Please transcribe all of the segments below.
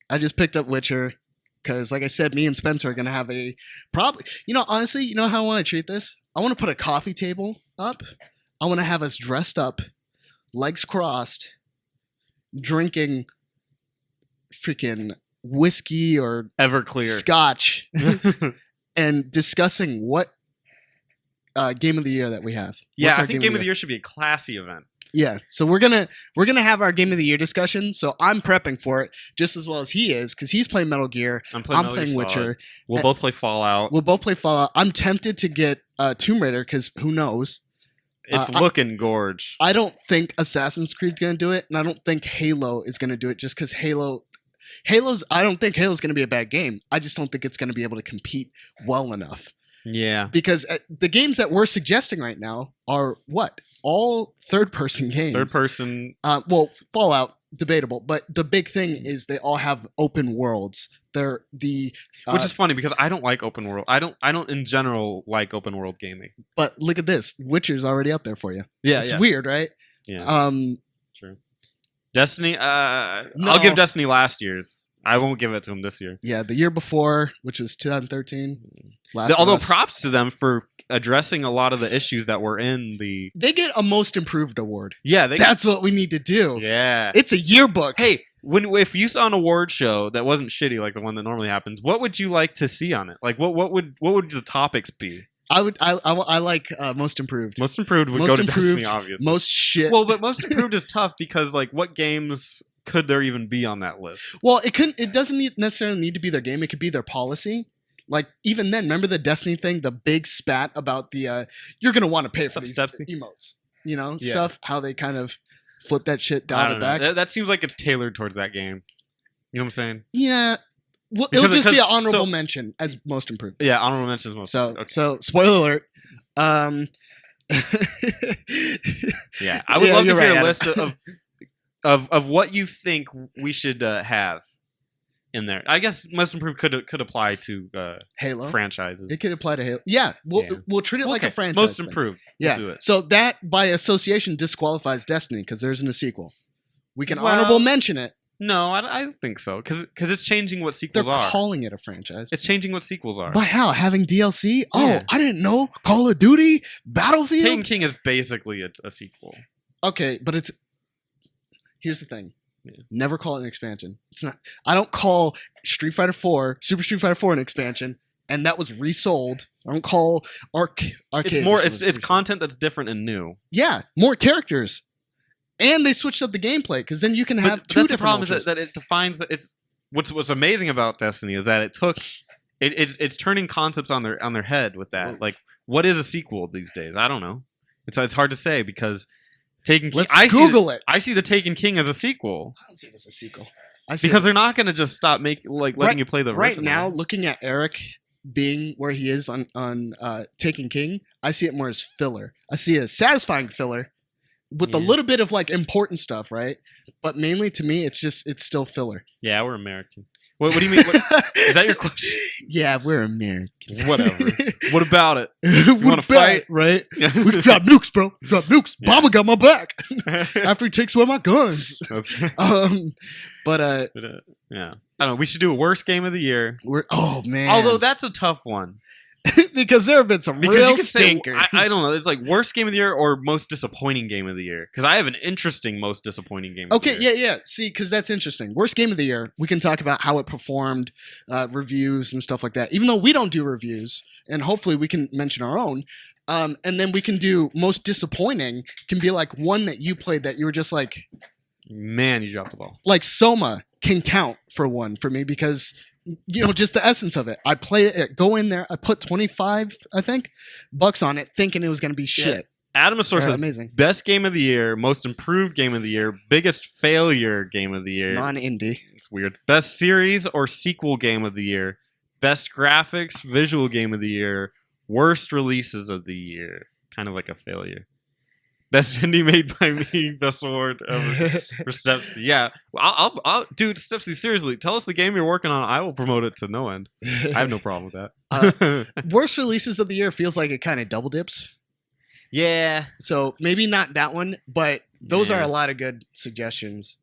I just picked up Witcher because, like I said, me and Spencer are gonna have a probably. Honestly, you know how I want to treat this? I want to put a coffee table up. I want to have us dressed up, legs crossed, drinking freaking whiskey or Everclear. scotch, and discussing what game of the year that we have. Yeah, What's I our think Game of the Year should be a classy event. Yeah, so we're gonna have our game of the year discussion. So I'm prepping for it just as well as he is because he's playing Metal Gear. I'm I'm Metal playing Gear Witcher. Solid. We'll both play Fallout. We'll both play Fallout. I'm tempted to get Tomb Raider because who knows? It's looking gorge. I don't think Assassin's Creed's gonna do it, and I don't think Halo is gonna do it just because I don't think Halo's gonna be a bad game. I just don't think it's gonna be able to compete well enough. Yeah. Because the games that we're suggesting right now are what? All third-person games. Third person. Well, Fallout, debatable, but the big thing is they all have open worlds. They're which is funny because I don't like open world. I don't in general like open world gaming. But look at this. Witcher's already up there for you. Yeah, It's weird, right? Yeah. True. Destiny. I'll give Destiny last year's. I won't give it to them this year. Yeah, the year before, which was 2013. Although props to them for addressing a lot of the issues that were in the. They get a most improved award. Yeah, that's what we need to do. Yeah, it's a yearbook. Hey, if you saw an award show that wasn't shitty like the one that normally happens, what would you like to see on it? Like, what would the topics be? I like most improved. Most improved would go to Destiny, obviously. Most shit. Well, but most improved is tough because like, what games could there even be on that list? Well, it doesn't necessarily need to be their game. It could be their policy. Like even then, remember the Destiny thing, the big spat about the you're gonna want to pay for these emotes, stuff. How they kind of flip that shit down the back. That seems like it's tailored towards that game. You know what I'm saying? Yeah. Well, it'll just be an honorable mention as most improved. Yeah, honorable mention is most. So spoiler alert. Yeah, I would love to hear a list of what you think we should have in there. I guess most improved could apply to Halo franchises. It could apply to Halo. Yeah, we'll treat it like a franchise. Most improved. Yeah. We'll do it. So that by association disqualifies Destiny because there isn't a sequel. We can honorable mention it. No, I don't think so because it's changing what sequels are. They're calling it a franchise. It's changing what sequels are. By how? Having DLC? Oh, I didn't know. Call of Duty, Battlefield. Taken King is basically a sequel. Okay, but here's the thing. Yeah. Never call it an expansion. It's not. I don't call Street Fighter 4, Super Street Fighter 4 an expansion, and that was resold. I don't call arcade. It's more. It's content that's different and new. Yeah, more characters, and they switched up the gameplay because then you can have two different. The problem is that it defines. It's what's amazing about Destiny is that it took. It's turning concepts on their head with that. Like, what is a sequel these days? I don't know. It's hard to say because. Taken King. Let's Google it. I see the Taken King as a sequel. I don't see it as a sequel. Because they're not going to just stop letting you play the original. Right now, looking at Eric being where he is on Taken King, I see it more as filler. I see it as satisfying filler with a little bit of like important stuff, right? But mainly to me, it's still filler. Yeah, we're American. What do you mean? Is that your question? Yeah, we're American. Whatever. What about it? You want to fight? Right? We can drop nukes, bro. Drop nukes. Yeah. Baba got my back after he takes away my guns. That's right. Yeah. I don't know. We should do a worst game of the year. Oh, man. Although that's a tough one. Because there have been some real stinkers. I don't know. It's like worst game of the year or most disappointing game of the year. Because I have an interesting most disappointing game of the year. Okay, yeah. See, because that's interesting. Worst game of the year. We can talk about how it performed, reviews and stuff like that. Even though we don't do reviews, and hopefully we can mention our own. And then we can do most disappointing. Can be like one that you played that you were just like, man, you dropped the ball. Like Soma can count for one for me because. Just the essence of it. I play it, go in there, I put 25, I think, bucks on it, thinking it was going to be shit. Adam Source says amazing. Best game of the year, most improved game of the year, biggest failure game of the year. Non-indie. It's weird. Best series or sequel game of the year, best graphics, visual game of the year, worst releases of the year. Kind of like a failure. Best indie made by me, best award ever for Stepsy. Yeah, I'll dude, Stepsy, seriously, tell us the game you're working on. I will promote it to no end. I have no problem with that. Worst releases of the year feels like it kind of double dips. Yeah. So maybe not that one, but those are a lot of good suggestions.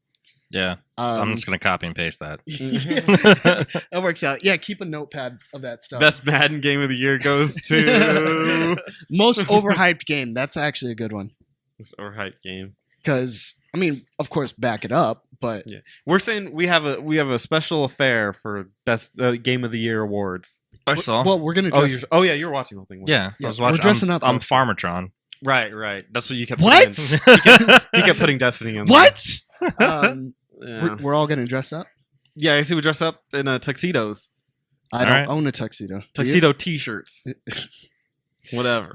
Yeah, I'm just gonna copy and paste that. That works out. Yeah, keep a notepad of that stuff. Best Madden game of the year goes to Most overhyped game. That's actually a good one. this overhyped game. Because I mean, of course, back it up, but Yeah. We're saying we have a special affair for best game of the year awards. I saw. well, we're gonna Oh, dress. you're watching the whole thing. yeah, Yeah, I was we're watching. dressing up, I'm though. Farmertron. Right. That's what you kept. What? Putting in. He kept putting Destiny in. What? There. We're, we're all gonna dress up. Yeah, I see. We dress up in tuxedos, I don't Alright. own a tuxedo. Do you? tuxedo T-shirts, whatever.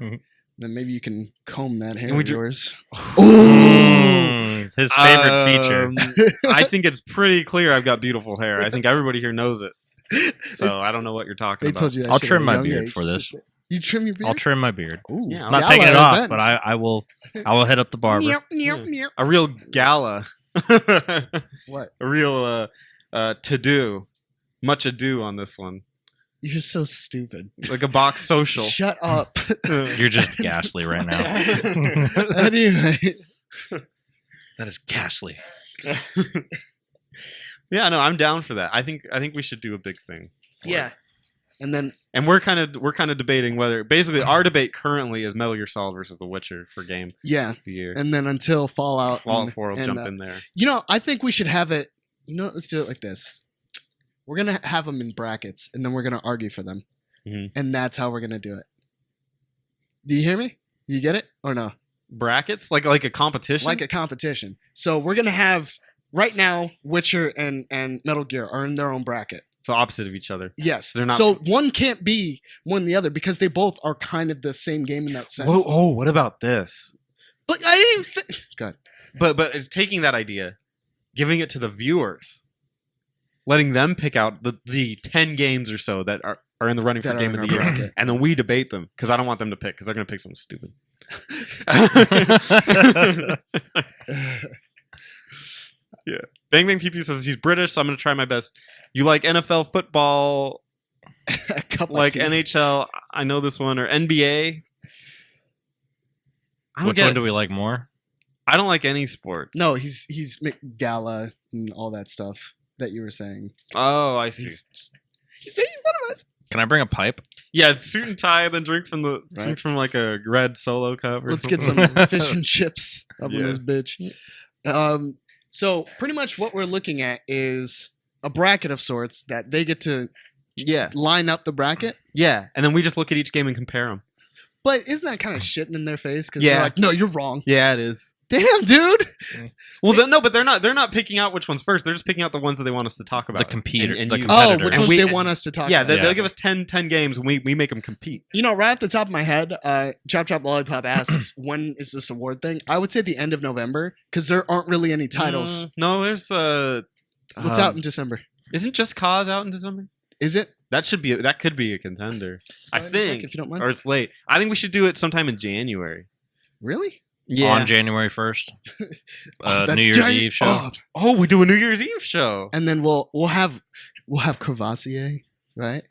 Then maybe you can comb that hair And we of do- yours. His favorite feature. I think it's pretty clear I've got beautiful hair. I think everybody here knows it. So I don't know what you're talking They about. told you that I'll shit trim at a my young beard age. for this. You trim your beard? I'll trim my beard. Ooh, Yeah, I'm not gala taking it off, events. but I will hit up the barber. Meow. A real gala. What? A real to do. Much ado on this one. You're so stupid. Like a box social. Shut up. You're just ghastly right now. Anyway, That is ghastly. Yeah, no, I'm down for that. I think we should do a big thing. for yeah. it. And then And we're kind of debating whether basically our debate currently is Metal Gear Solid versus The Witcher for game yeah, of the year. and then until Fallout. Fallout and- 4 will and, jump in there. You know, I think we should have it. You know, let's do it like this. We're gonna have them in brackets, and then we're gonna argue for them, Mhm. and that's how we're gonna do it. Do you hear me? You get it or no? Brackets like a competition. Like a competition. So we're gonna have right now Witcher and Metal Gear are in their own bracket. so opposite of each other. Yes, They're not- So one can't be one or the other because they both are kind of the same game in that sense. Whoa, oh, what about this? But I didn't. God. But it's taking that idea, giving it to the viewers, letting them pick out the 10 games or so that are in the running for That are game in of the our year, bracket. and then we debate them because I don't want them to pick because they're gonna pick something stupid. Yeah. Bang Bang Pew Pew says he's British, so I'm gonna try my best. You like NFL football, A cup of like tea. NHL? I know this one, or NBA. I don't Which get one it. do we like more? I don't like any sports. No, he's Gala and all that stuff that you were saying. Oh, I see. He's making fun of us. Can I bring a pipe? Yeah, suit and tie, then drink from Right. like a red Solo cup. Or Let's get something. some fish and chips up in Yeah. this bitch. So pretty much what we're looking at is a bracket of sorts that they get to Yeah, line up the bracket. yeah, and then we just look at each game and compare them. But isn't that kind of shitting in their face? Because Yeah. they're like, no, you're wrong. Yeah, it is. Damn, dude. Well, no, but they're not picking out which ones first. They're just picking out the ones that they want us to talk about. The computer, And the you- Oh, competitor. which And ones we- they want us to talk Yeah, about. they'll give us 10 games, and we make them compete. You know, right off the top of my head, Chop Chop Lollipop asks, when is this award thing? I would say the end of November, because there aren't really any titles. No, there's What's out in December? Isn't Just Cause out in December? Is it? That could be a contender. I Go ahead and check think, if you don't mind. or it's late. I think we should do it sometime in January. Really? On January 1st. That New Year's giant- Eve show. Oh, we do a New Year's Eve show. And then we'll have Crevassier, right?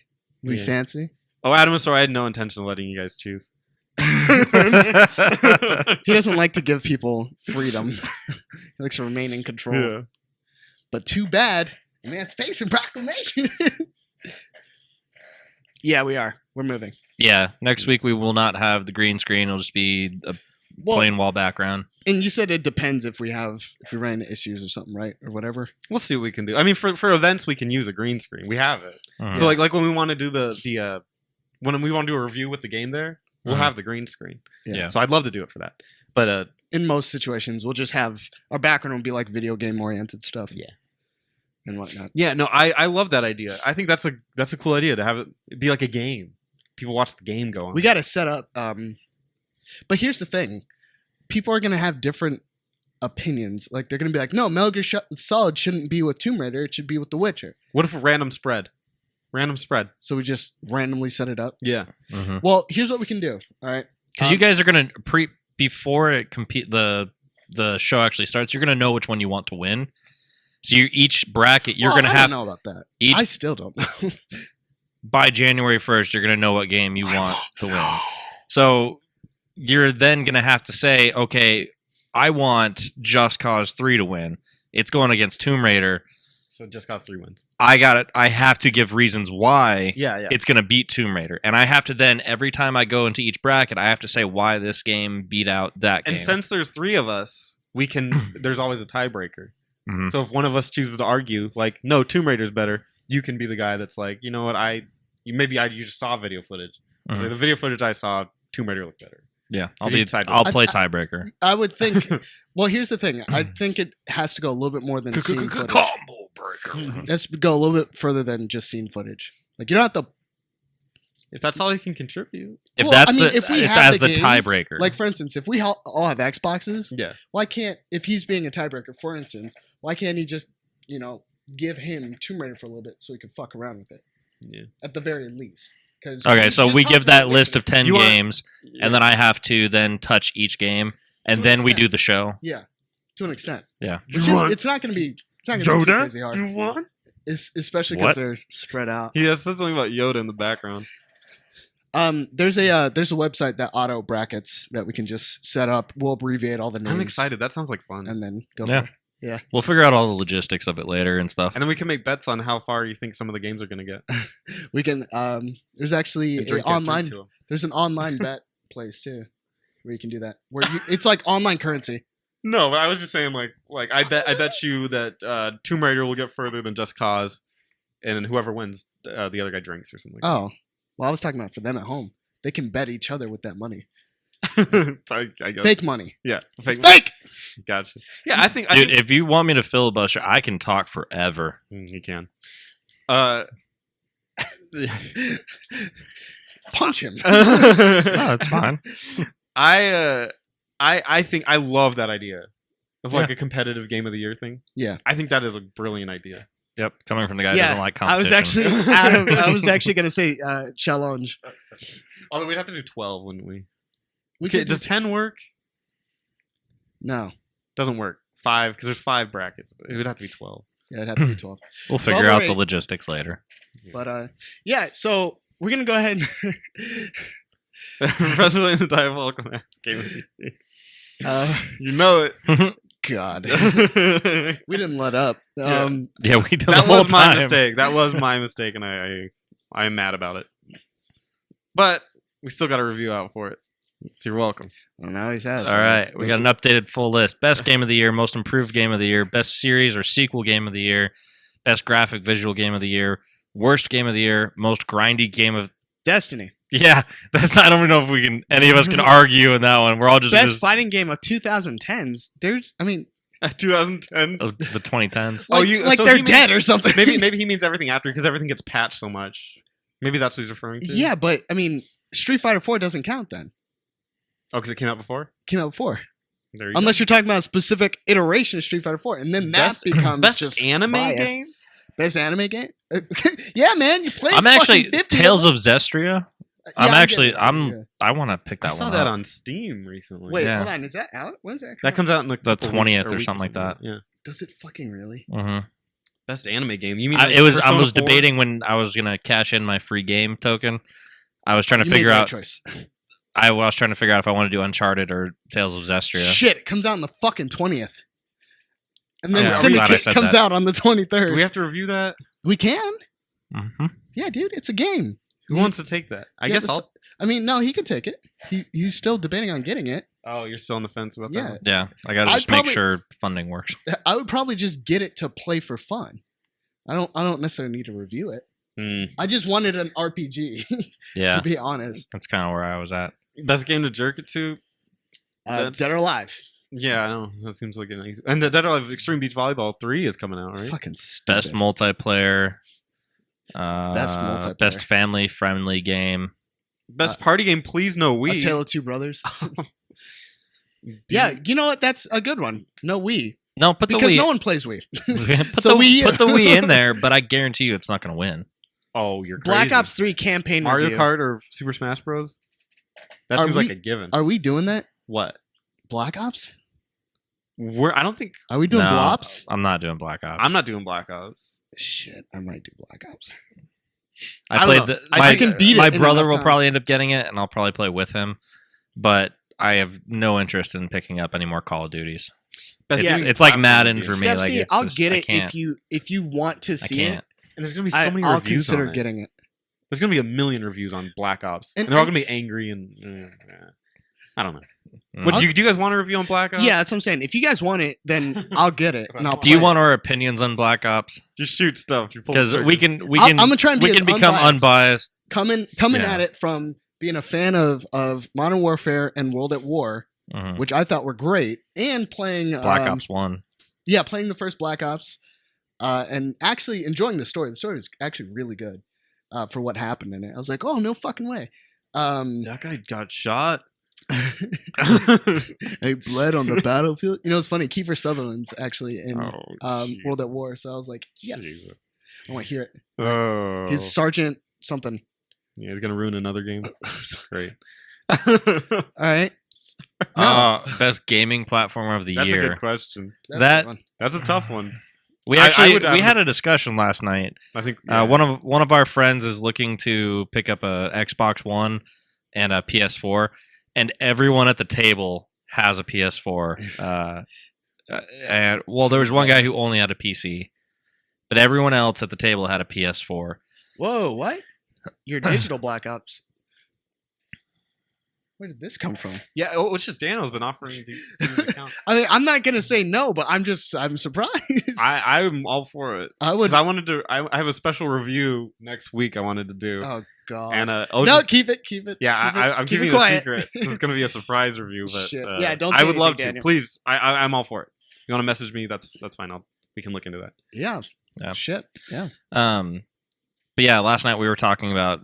We Yeah. fancy. Oh, Adam is sorry. I had no intention of letting you guys choose. He doesn't like to give people freedom. He likes to remain in control. Yeah. But too bad, Emancipation Proclamation. Yeah, we are. We're moving. Yeah, next week we will not have the green screen. It'll just be a Well, plain wall background. and you said it depends if we run into issues or something, right, or whatever. We'll see what we can do. I mean, for events, we can use a green screen. We have it. Mhm. So like when we want to do the when we want to do a review with the game there, we'll Mhm. have the green screen. Yeah. So I'd love to do it for that. But In most situations, we'll just have our background will be like video game oriented stuff. Yeah. And whatnot. yeah, no, I love that idea. I think that's a cool idea to have it be like a game. People watch the game go on. We got to set up. But here's the thing: people are gonna have different opinions. Like they're gonna be like, "No, Metal Gear Solid shouldn't be with Tomb Raider. It should be with The Witcher." What if a random spread? Random spread. So we just randomly set it up. Yeah. Mhm. Well, here's what we can do. All right. Because you guys are gonna before it compete the show actually starts, you're gonna know which one you want to win. So you each bracket you're Well, gonna I have don't know about that. each I still don't know. by January 1st. You're gonna know what game you want to win. So you're then gonna have to say, okay, I want Just Cause 3 to win. it's going against Tomb Raider. So Just Cause 3 wins. I got it. I have to give reasons why Yeah. it's going to beat Tomb Raider. And I have to then, every time I go into each bracket, I have to say why this game beat out that game. And since there's 3 of us, we can. There's always a tiebreaker. Mhm. So if one of us chooses to argue, like, no, Tomb Raider's better, you can be the guy that's like, you know what, you just saw video footage. Mhm. Like, the video footage I saw, Tomb Raider looked better. Yeah, You can decide. I'll play tiebreaker. I would think. Well, here's the thing. I think it has to go a little bit more than scene footage. Combo breaker. It has to go a little bit further than just scene footage. Like, you don't have to. If that's all you can contribute. If Well, that's I mean, the, if we it's have as the the games, tiebreaker. Like, for instance, if we all have Xboxes, Yeah. why can't, if he's being a tiebreaker, for instance, why can't he just, give him Tomb Raider for a little bit so he can fuck around with it? Yeah. At the very least. Okay, so we give that list of 10 You want- games, and then I have to then touch each game, and To an then we extent. do the show. Yeah, to an extent. Yeah. It's not going to be. It's not going to be too crazy hard, want? especially What? because they're spread out. He has something about Yoda in the background. There's a website that auto brackets that we can just set up. We'll abbreviate all the names. I'm excited. That sounds like fun. And then go Yeah. for it. We'll figure out all the logistics of it later and stuff. And then we can make bets on how far you think some of the games are going to get. We can. There's actually And a drink online. to 'em. There's an online bet place too, where you can do that. It's like online currency. No, but I was just saying, like I bet you that Tomb Raider will get further than Just Cause, and then whoever wins, the other guy drinks or something. Oh, well, I was talking about for them at home. They can bet each other with that money. I guess. Fake money. Yeah, fake. Fake. Gotcha. Yeah, I think. Dude, if you want me to filibuster, I can talk forever. You can. Punch him. Oh, that's fine. I think I love that idea of like Yeah. a competitive game of the year thing. Yeah. I think that is a brilliant idea. Yep, coming from the guy who Yeah, doesn't like I was competition. actually. I was actually gonna say challenge. Although we'd have to do 12, wouldn't we? We Okay, could does just 10 work? no. Doesn't work. 5 because there's 5 brackets. It would have to be 12. Yeah, it'd have to be 12. We'll 12 figure or out the 8. logistics later. But yeah. So we're gonna go ahead. Wrestling in the Diabolical game of the year. And, You know it. God, That we didn't let up. Yeah, we did the whole was my time. mistake. That was my mistake, and I am mad about it. But we still got a review out for it. So you're welcome. Well, now he says. All right, we got an updated full list. Best game of the year, most improved game of the year, best series or sequel game of the year, best graphic visual game of the year, worst game of the year, most grindy game of. Destiny. Yeah, that's. I don't even know if we can. Any of us can argue in that one. We're all just Best fighting game of 2010s. There's, I mean, 2010. of the 2010s. Oh, like so they're he means- dead or something. Maybe he means everything after because everything gets patched so much. Maybe that's what he's referring to. Yeah, but I mean, Street Fighter 4 doesn't count then. Oh, because it came out before. Came out before, There you unless you're talking about a specific iteration of Street Fighter 4, and then that Best- becomes best just anime bias. game. Best anime game. Yeah, man, you played. I'm actually fucking 50 Tales them. of Zestria. Yeah, I'm I actually. get it, too, I'm. yeah. I want to pick I that saw one. that up. on Steam recently. Wait, Yeah. hold on. Is that out? When's that? that comes out in like The couple weeks 20th or week something like that. Yeah. Does it fucking really? Mhm. Best anime game. You mean I like was. I Persona was 4? debating when I was gonna cash in my free game token. I was trying to You made figure the right out. choice. I was trying to figure out if I want to do Uncharted or Tales of Zestria. Shit, it comes out on the fucking 20th. And then Yeah, I'm glad I Syndicate said comes that. out on the 23rd. Do we have to review that? We can. Mm-hmm. Yeah, dude, it's a game. Who wants to take that? I Yeah, guess but I'll. I mean, no, he can take it. He's still debating on getting it. Oh, you're still on the fence about Yeah. that. Yeah, I gotta I'd just make probably- sure funding works. I would probably just get it to play for fun. I don't necessarily need to review it. Hmm. I just wanted an RPG, Yeah, to be honest. that's kind of where I was at. Best game to jerk it to? That's- Dead or Alive. Yeah, I know. That seems like a nice. And the Dead or Alive Extreme Beach Volleyball 3 is coming out, right? Fucking stupid. Best multiplayer. Best multiplayer. Best family friendly game. Best party game, please no A Wii. Tale of Two Brothers. Yeah, you know what? That's a good one. No Wii. No, put the Because Wii. no one plays Wii. put, So the, Wii U. put the Wii in there, but I guarantee you it's not going to win. Oh, you're crazy. Black Ops 3 campaign Mario review. Kart or Super Smash Bros. That Are seems like we- a given. Are we doing that? What? Black Ops? I don't think Are we doing No, Blops? I'm not doing Black Ops. I'm not doing Black Ops. Shit, I might do Black Ops. I I don't played know. the. I My, can beat it my in brother enough will time. probably end up getting it, and I'll probably play with him. But I have no interest in picking up any more Call of Duties. Best It's, gaming it's like platform Madden of the for year. me. Steph, Like see, it's I'll just, get I it can't. if you want to I see can't. it. And there's gonna be so many I'll reviews consider on it. getting it. There's gonna be a million reviews on Black Ops, and And- they're all and- gonna be angry and I don't know. Mm. What do you guys want a review on Black Ops? Yeah, that's what I'm saying. If you guys want it, then I'll get it and I'll Do you play it. want our opinions on Black Ops? just shoot stuff. Because we can I'm gonna try and be we as can become unbiased. coming Yeah. at it from being a fan of Modern Warfare and World at War, Mhm. which I thought were great, and playing Black Ops 1. Yeah, playing the first Black Ops, and actually enjoying the story. The story is actually really good for what happened in it. I was like, oh no fucking way. that guy got shot. He bled on the battlefield. You know, it's funny. Kiefer Sutherland's actually in jeez. World at War, so I was like, yes, Jesus. I want to hear it. Oh, He's Sergeant something. yeah, he's gonna ruin another game. Great. All right. Best gaming platform of the That's a year. good question. That's That- a good one. That's a tough one. We I actually would have- we had a discussion last night. I think One of our friends is looking to pick up a Xbox One and a PS4, and everyone at the table has a PS4. And well, there was one guy who only had a PC, but everyone else at the table had a PS4. Whoa, what? Your digital Black Ops. Where did this come from? yeah. Oh, it's just Daniel's been offering to use his account. I mean, I'm not gonna say no, but I'm surprised. I'm all for it. I would. Because I wanted to. I have a special review next week. I wanted to do. Oh god. And no, just- keep it. Keep it. yeah, keep it, I'm keep keeping it it a quiet. secret. This is going to be a surprise review, but Shit. Yeah, don't I say would love anything, to. Daniel. Please, I'm all for it. You want to message me? That's fine. We can look into that. Yeah. Yeah. Shit. Yeah. But yeah, last night we were talking about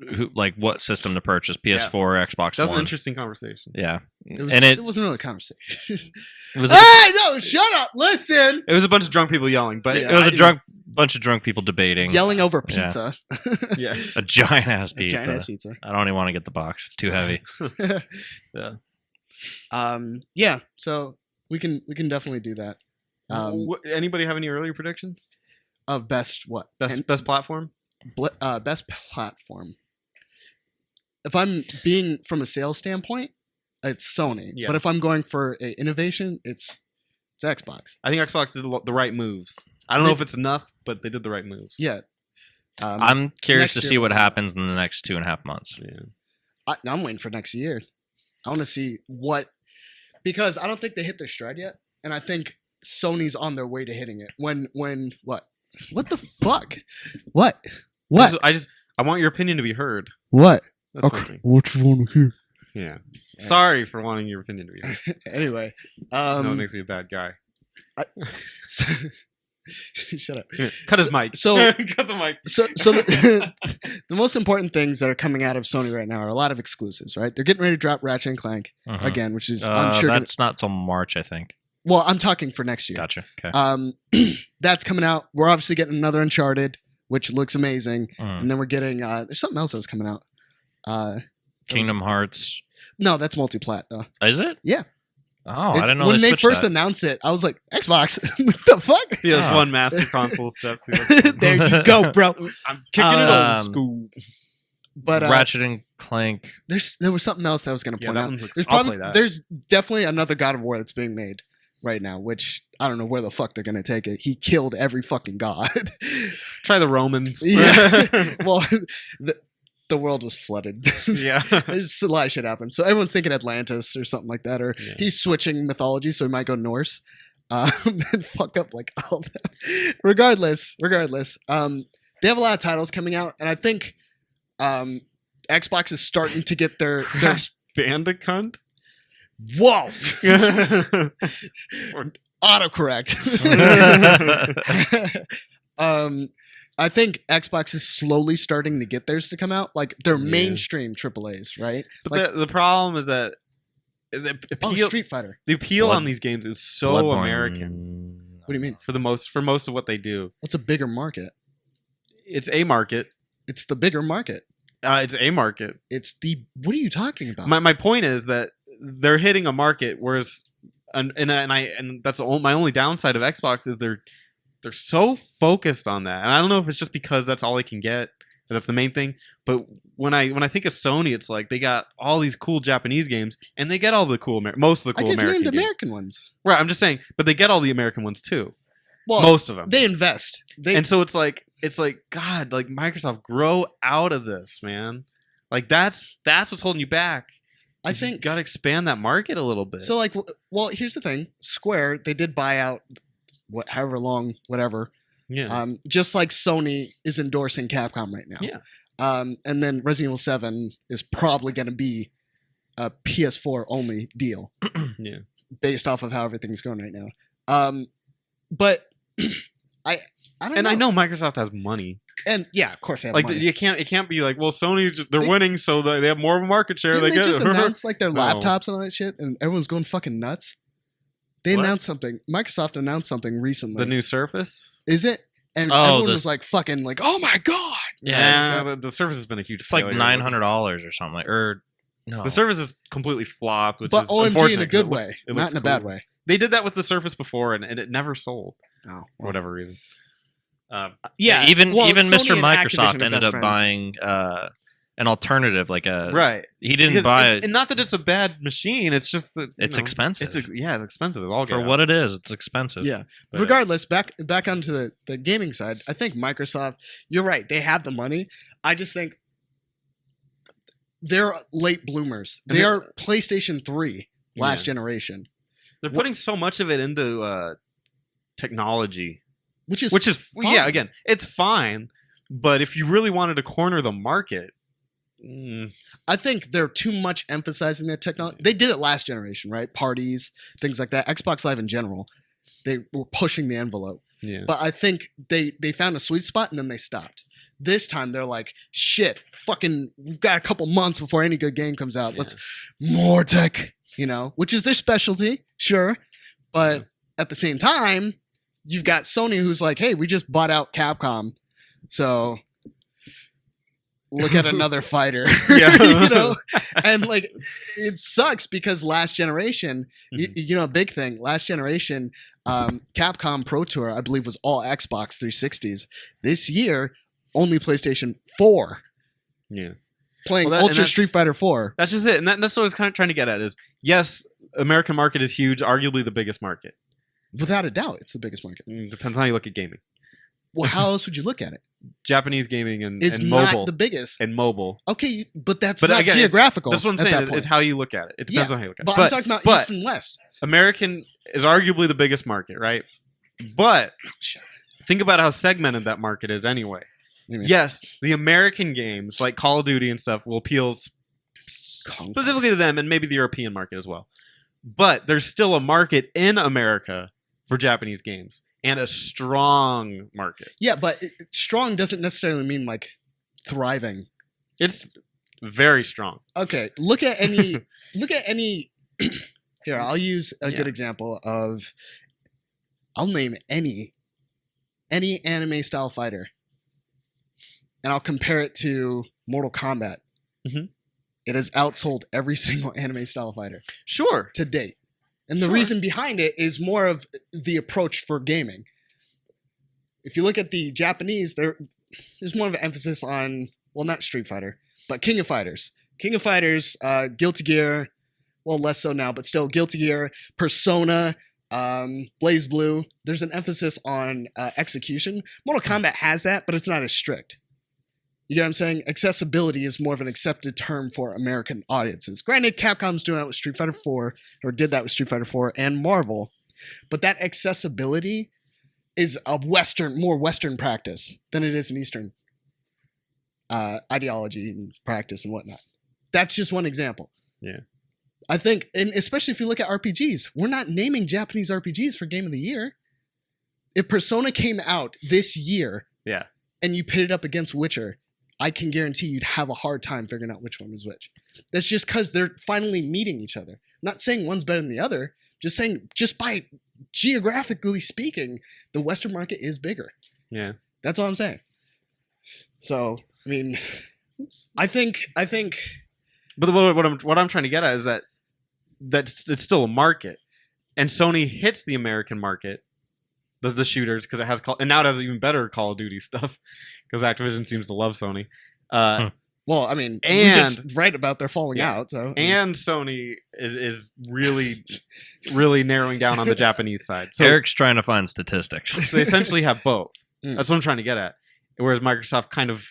what system to purchase: PS4 or Xbox That was One. an interesting conversation. Yeah, It was, and it wasn't really a conversation. it was Hey, no! Shut up! Listen. It was a bunch of drunk people yelling, but it was a bunch of drunk people debating, Yelling over Yeah. pizza. Yeah. a giant ass pizza. Giant ass pizza. I don't even want to get the box; it's too heavy. Yeah. So we can definitely do that. Anybody have any earlier predictions? Of best what? Best platform? Best platform. If I'm being from a sales standpoint, it's Sony. Yeah. But if I'm going for a innovation, it's Xbox. I think Xbox did the right moves. I don't know if it's enough, but they did the right moves. Yeah. I'm curious next to year see what we'll- happens in the next 2.5 months. Yeah. I'm waiting for next year. I want to see what, because I don't think they hit their stride yet, and I think Sony's on their way to hitting it. When what? What the fuck? What? I want your opinion to be heard. What? That's one thing. What you want to hear? Yeah. Sorry for wanting your opinion to be heard. Anyway, No, it makes me a bad guy. so, shut up. Cut his mic. So- cut the mic. So the most important things that are coming out of Sony right now are a lot of exclusives, right? They're getting ready to drop Ratchet and Clank Mhm. again, which is I'm sure. That's not till March, I think. Well, I'm talking for next year. Gotcha. Okay. That's coming out. We're obviously getting another Uncharted, which looks amazing, Mm. and then we're getting there's something else that was coming out. Kingdom Hearts. No, that's multi-plat though. Is it? Yeah. Oh, I It's- didn't know when they switched first that. announced it, I was like, Xbox, what the fuck? PS1 Master Console steps. There you go, bro. I'm kicking it old Um, school. But Ratchet and Clank. there was something else that I was going to Yeah, point that out. one looks. There's I'll probably play that. there's definitely another God of War that's being made right now, which I don't know where the fuck they're gonna take it. He killed every fucking god. Try the Romans. Yeah. Well, the world was flooded. yeah. There's a lot of shit happened. So everyone's thinking Atlantis or something like that, or Yeah. he's switching mythology, so he might go Norse. And fuck up like all that. Regardless, they have a lot of titles coming out, and I think Xbox is starting to get their Crash Bandicoot. whoa Or- autocorrect. I think Xbox is slowly starting to get theirs to come out, like their Yeah. mainstream AAA's, right? But Like, the problem is that appeal, Street Fighter. the appeal Blood- on these games is so Bloodborne. American What do you mean? for most of what they do. What's a bigger market? It's a market. It's the bigger market. It's a market. It's the. What are you talking about? My point is that they're hitting a market, whereas and that's my only downside of Xbox is they're so focused on that, and I don't know if it's just because that's all they can get, That's the main thing. But when I think of Sony, it's like they got all these cool Japanese games, and they get all the cool most of the I cool just American named games. American ones. Right, I'm just saying, but they get all the American ones too. Well, Most of them. they invest. And so it's like God, like Microsoft, grow out of this, man. Like that's what's holding you back. I You think got to expand that market a little bit. so. Like, well, here's the thing: Square, they did buy out, however long, whatever. yeah, Just like Sony is endorsing Capcom right now. Yeah. And then Resident Evil 7 is probably going to be a PS4 only deal yeah. based off of how everything's going right now. But I don't And know. I know Microsoft has money. And yeah, of course they have Like money. it can't be like, well, Sony they're They- winning, so they have more of a market share. Didn't They they get just it. announce like their No. laptops and all that shit, and everyone's going fucking nuts? They What? announced something. Microsoft announced something recently. The new Surface. Is it? And Oh, everyone the- was like fucking like, oh my god! Yeah, the Surface has been a huge. It's like failure. $900 or something. Or no, The Surface is completely flopped, which But is OMG unfortunate in a 'cause good it looks- way, it not looks in a cool. bad way. They did that with the Surface before, and it never sold Oh, for whatever reason. yeah. even well, even Sony Mr. and Microsoft Activision are ended best up friends. buying an alternative, like a Right. He didn't Because buy and not that it's a bad machine. It's just that It's expensive. It's expensive. I'll for what it is. It's expensive. Yeah. But- Regardless, back onto the gaming side, I think Microsoft, you're right, they have the money. I just think they're late bloomers. And They they- are PlayStation 3 last Yeah. generation, They're putting so much of it into technology, which is yeah, fine. again, it's fine. But if you really wanted to corner the market, I think they're too much emphasizing that technology. They did it last generation, right? Parties, things like that. Xbox Live in general, they were pushing the envelope. yeah, But I think they found a sweet spot and then they stopped. This time they're like, shit, fucking, we've got a couple months before any good game comes out. Yeah. Let's more tech, which is their specialty, sure. But Yeah. at the same time, you've got Sony who's like, hey, we just bought out Capcom. So look at another fighter. Yeah. And like it sucks because last generation, Mhm. a big thing, last generation, Capcom Pro Tour, I believe, was all Xbox 360s. This year, only PlayStation 4 yeah. playing Well, and Ultra that's- Street Fighter 4. That's just it, and that's what I was kind of trying to get at. Is yes, American market is huge, arguably the biggest market. Without a doubt, it's the biggest market. Depends on how you look at gaming. Well, how else would you look at it? Japanese gaming and It's mobile not the biggest. and mobile. Okay, but that's But not again, geographical. That's what I'm at saying that is point. how you look at it. It depends Yeah, on how you look at But it. I'm talking about East and West. American is arguably the biggest market, right? But think about how segmented that market is anyway. What do you mean? Yes, the American games like Call of Duty and stuff will appeal specifically to them and maybe the European market as well. But there's still a market in America for Japanese games and a strong market. Yeah, but strong doesn't necessarily mean like thriving. It's very strong. Okay, look at any here, I'll use a Yeah. good example of I'll name any anime style fighter. And I'll compare it to Mortal Kombat. Mhm. It has outsold every single anime style fighter Sure. to date. And the Sure. reason behind it is more of the approach for gaming. If you look at the Japanese, there's more of an emphasis on, well, not Street Fighter, but King of Fighters. King of Fighters, Guilty Gear, well, less so now, but still Guilty Gear, Persona, Blaze Blue. There's an emphasis on execution. Mortal Kombat has that, but it's not as strict. You know what I'm saying? Accessibility is more of an accepted term for American audiences. Granted, Capcom's doing that with Street Fighter 4, or did that with Street Fighter 4 and Marvel, but that accessibility is a more Western practice than it is an Eastern ideology and practice and whatnot. That's just one example. Yeah. I think, and especially if you look at RPGs, we're not naming Japanese RPGs for Game of the Year. If Persona came out this year, Yeah. and you pitted it up against Witcher, I can guarantee you'd have a hard time figuring out which one was which. That's just because they're finally meeting each other. I'm not saying one's better than the other, just saying, just by geographically speaking, the Western market is bigger. Yeah. That's all I'm saying. So, I mean, I think But what I'm trying to get at is that it's still a market, and Sony hits the American market the shooters because it has and now it has even better Call of Duty stuff because Activision seems to love Sony. Well, I mean, we And- just read about their falling Yeah. out. So And Sony is really, really narrowing down on the Japanese side. So Eric's trying to find statistics. they essentially have both. Mm. That's what I'm trying to get at. Whereas Microsoft kind of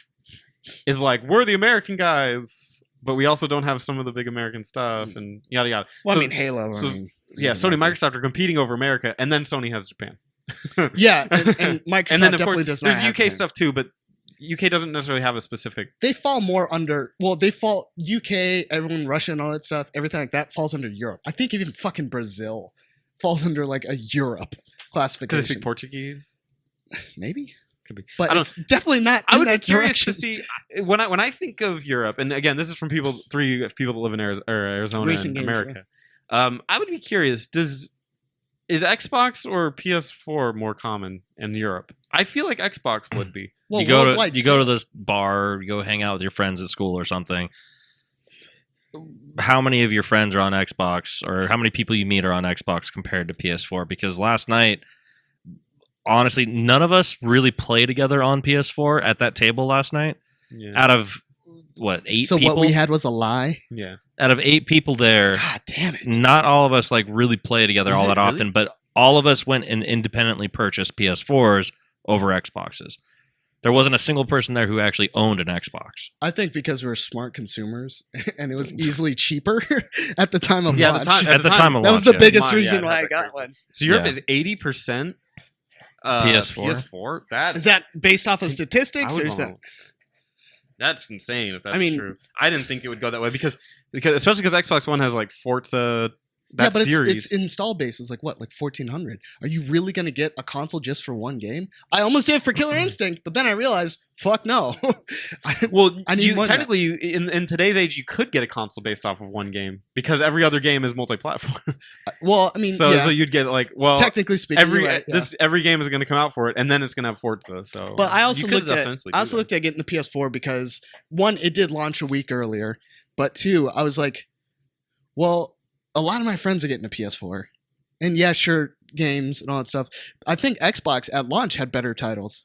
is like, we're the American guys, but we also don't have some of the big American stuff and yada yada. well, so- I mean, Halo. so- I mean, Yeah, Sony and Microsoft are competing over America, and then Sony has Japan. Yeah, and Microsoft And then of definitely course does not. there's have UK Japan. stuff too, but UK doesn't necessarily have a specific. They fall more under. Well, they fall UK, everyone, Russia, and all that stuff. Everything like that falls under Europe. I think even fucking Brazil falls under like a Europe Because they classification. speak Portuguese. Maybe, Could be. but I don't it's definitely not. I in would be that curious direction. to see when I think of Europe, and again, this is from three people that live in Arizona Racing and games, America. I would be curious. Is Xbox or PS4 more common in Europe? I feel like Xbox would be. Well, you go worldwide to this bar, you go hang out with your friends at school or something. How many of your friends are on Xbox, or how many people you meet are on Xbox compared to PS4? Because last night, honestly, none of us really play together on PS4 at that table last night. Yeah. Out of what, 8 So people? what we had was a lie. Yeah. Out of 8 people there, God damn it! not all of us like really play together Is all it that really? often, but all of us went and independently purchased PS4s over Xboxes. There wasn't a single person there who actually owned an Xbox. I think because we were smart consumers and it was easily cheaper at the time of Yeah, launch. At the time of that launch, was the yeah. biggest Mine, reason yeah, why I that got crazy. one. So Europe Yeah. is 80% PS4. PS4. That Is that based off of statistics, I or would is that? know. That's insane. If that's I mean- true, I didn't think it would go that way because especially because Xbox One has like Forza. That Yeah, but series. it's install base is like what, like 1,400. Are you really gonna get a console just for one game? I almost did for Killer Instinct, but then I realized, fuck no. Well, I need more than technically in today's age you could get a console based off of one game because every other game is multi-platform. Well, I mean, so yeah, you'd get like technically speaking, every you're right, yeah. every game is going to come out for it, and then it's going to have Forza. So, But I also you could looked at ostensibly do that. looked at getting the PS4 because one, it did launch a week earlier, but two, I was like, well, a lot of my friends are getting a PS4, and yeah, sure, games and all that stuff. I think Xbox at launch had better titles.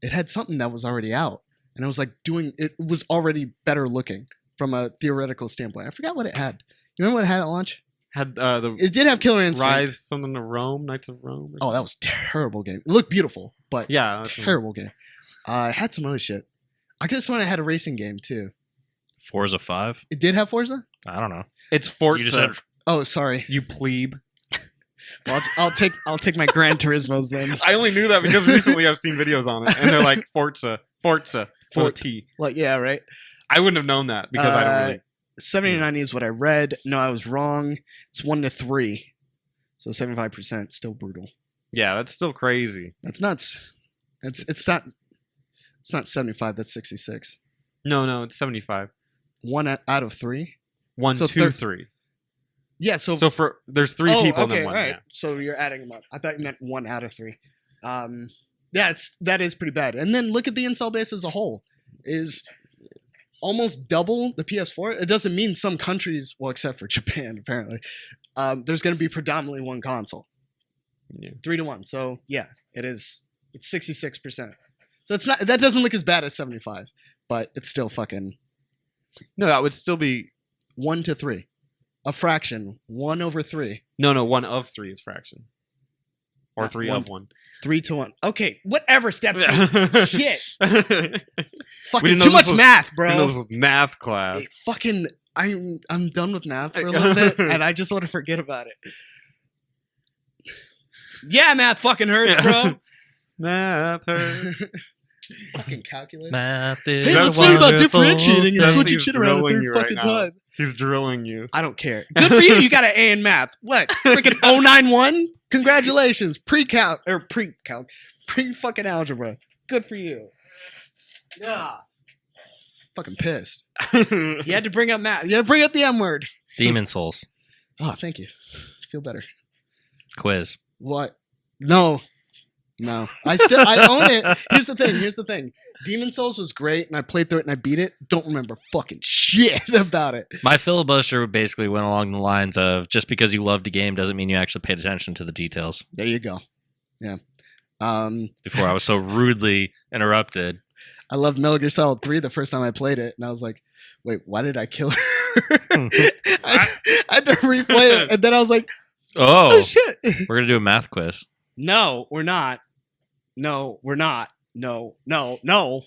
It had something that was already out, and it was like it was already better looking from a theoretical standpoint. I forgot what it had. You remember what it had at launch? had the It did have Killer Instinct. Rise something of Rome, Knights of Rome. Oh, that was a terrible game. It looked beautiful, but yeah, that's terrible game. It had some other shit. I could have sworn it had a racing game too. Forza 5? It did have Forza? I don't know. It's You Forza. just said Oh, sorry. You plebe. Well, I'll take my Gran Turismos then. I only knew that because recently I've seen videos on it, and they're like Forza, Fort- 4T. Like, yeah, right. I wouldn't have known that because I don't really. 70 to 90 is what I read. No, I was wrong. It's 1 to 3, so 75%. Still brutal. Yeah, that's still crazy. That's nuts. It's not. It's not 75. That's 66. No, it's 75. 1 out of 3. 1, So 2, 3. Yeah. So. So for there's 3 people and okay, then one. all right. Yeah. So you're adding them up. I thought you meant 1 out of 3. Yeah, that is pretty bad. And then look at the install base as a whole. Is almost double the PS4. It doesn't mean some countries, well, except for Japan, apparently, there's going to be predominantly one console. Yeah. 3 to 1. So yeah, it is. It's 66%. So it's not. That doesn't look as bad as 75, but it's still fucking No, that would still be 1 to 3, a fraction. 1 over 3. no. 1 of 3 is fraction, or Not 3 one. of 1. 3 to 1. Okay, whatever. Step 3. Shit. We Fucking didn't know too this much was- math, I know bro. this was math class. It fucking. I'm done with math for a little bit, and I just want to forget about it. Yeah, math fucking hurts, bro. Math hurts. Fucking calculus. math is Hey, That's let's learn about wonderful. differentiating and That's switching he's shit around a drilling third you right fucking now. time. He's drilling you. I don't care. Good for you. You got an A in math. What? Freaking 091? Congratulations. Pre-calc or pre-calc. Pre-fucking algebra. Good for you. Yeah. Fucking pissed. You had to bring up math. You had to bring up the M word. Demon Souls. Oh, thank you. Feel better. Quiz. What? No. I own it. Here's the thing. Demon Souls was great, and I played through it and I beat it. Don't remember fucking shit about it. My filibuster basically went along the lines of just because you loved a game doesn't mean you actually paid attention to the details. There you go. before I was so rudely interrupted. I loved Metal Gear Solid 3 the first time I played it, and I was like, wait, why did I kill her? I had to replay it, and then I was like, oh Oh, shit. we're gonna do a math quiz. No, we're not. No, we're not. No, no, no.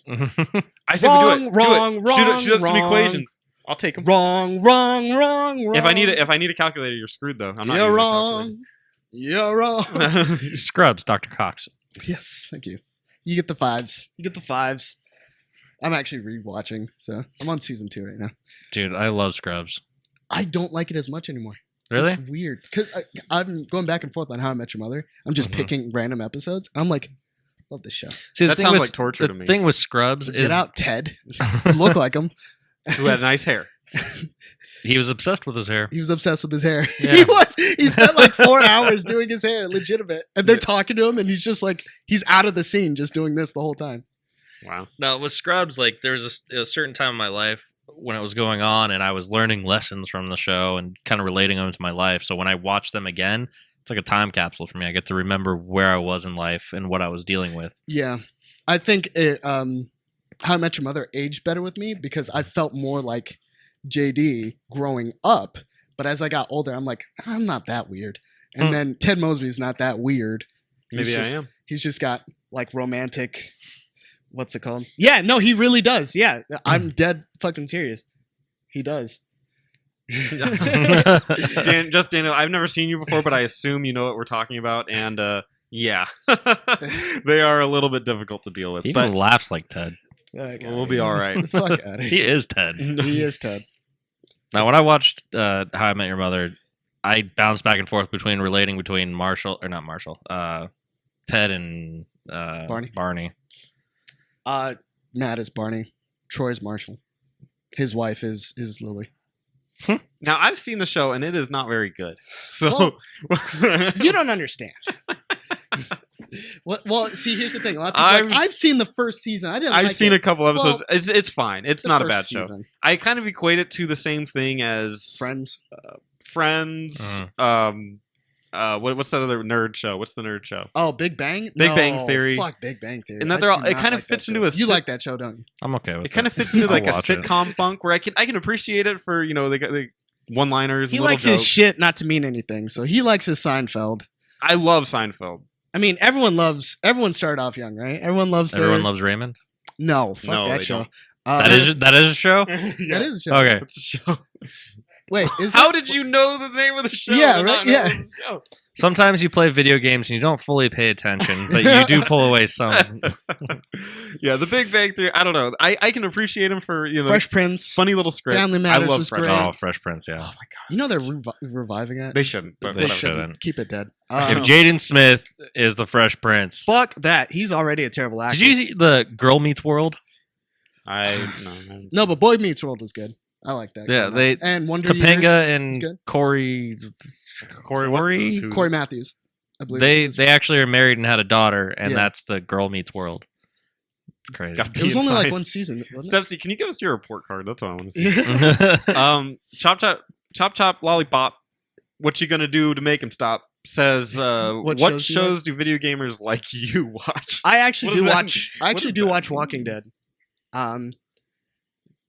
I said Wrong, we do it. wrong, do it. wrong, Shoot up some wrong. equations. I'll take them. Wrong, wrong, wrong, wrong. If I need a calculator, you're screwed though. I'm not You're using a wrong. You're wrong. calculator. Scrubs, Dr. Cox. Yes, thank you. You get the fives. You get the fives. I'm actually rewatching, so I'm on season 2 right now. Dude, I love Scrubs. I don't like it as much anymore. Really? It's weird because I'm going back and forth on How I Met Your Mother. I'm just Mhm. picking random episodes. I'm like, love this show. See, That thing sounds with- like torture the to me. thing with Scrubs is Get out, Ted. You look like him. Who had nice hair. he was obsessed with his hair. He was obsessed with his hair. Yeah. He was. He spent like 4 hours doing his hair, legitimate. And they're Yeah. talking to him, and he's just like, he's out of the scene, just doing this the whole time. Wow. No, with Scrubs, like there was a certain time in my life when it was going on, and I was learning lessons from the show and kind of relating them to my life. So when I watch them again, it's like a time capsule for me. I get to remember where I was in life and what I was dealing with. Yeah, I think it, How I Met Your Mother aged better with me because I felt more like JD growing up. But as I got older, I'm like, I'm not that weird. And Hmm. then Ted Mosby's not that weird. Maybe just, I am. He's just got like romantic. What's it called? Yeah, no, he really does. Yeah, I'm dead fucking serious. He does. Daniel, I've never seen you before, but I assume you know what we're talking about. And yeah, they are a little bit difficult to deal with. He But even laughs like Ted. we'll be all right. Fuck out of He here. is Ted. He is Ted. Now, when I watched How I Met Your Mother, I bounced back and forth between relating between Ted and Barney. Matt is Barney. Troy's Marshall. His wife is Lily. Now I've seen the show and it is not very good. So You don't understand. Well, see, here's the thing. A lot of people are like, I've seen the first season. I didn't. I've like seen it. a couple episodes. Well, It's fine. It's The not a first bad show. season. I kind of equate it to the same thing as Friends. Friends. What's that other nerd show? What's the nerd show? Oh, Big Bang. Big Bang Theory. Fuck Big Bang Theory. And that I they're all- do it not kind of like that fits into show. a You sit- like that show, don't you? I'm okay with It kind that. of fits into I'll like a watch it. sitcom funk where I can appreciate it for they got the one-liners. He and little likes his jokes. shit not to mean anything. So he likes his Seinfeld. I love Seinfeld. I mean, everyone started off young, right? Everyone loves Loves Raymond. No, fuck No, that they show. don't. That is a show. That is a show. Okay. It's a show. Wait, is How that- did you know the name of the show? Yeah, and right, not know yeah. it was a show? Sometimes you play video games and you don't fully pay attention, but you do pull away some. Yeah, the Big Bang Theory. I don't know. I can appreciate him for Fresh Prince? funny little script. Family Matters I love was Fresh great. Oh, Prince. Fresh Prince, yeah. Oh my god, You know they're reviving it. they shouldn't. But They They whatever. shouldn't. Keep it dead. If Jaden Smith is the Fresh Prince, Fuck that. He's already a terrible actor. did you see the Girl Meets World? No, but Boy Meets World was good. I like that. Yeah, they and Wonder Years Topanga is and good. Corey. Corey, Corey? who's Corey Matthews. I believe. They it was. they actually are married and had a daughter, and Yeah. that's the Girl Meets World. It's crazy. Got It was Pee only like Science. one season. Wasn't Stepsy, can you give us your report card? That's what I want to see. it? Chop Chop Lollipop. What you gonna do to make him stop? Says what shows shows, do you do video gamers like you watch? I actually What do does that watch. mean? I What actually does do that watch mean? Walking Dead.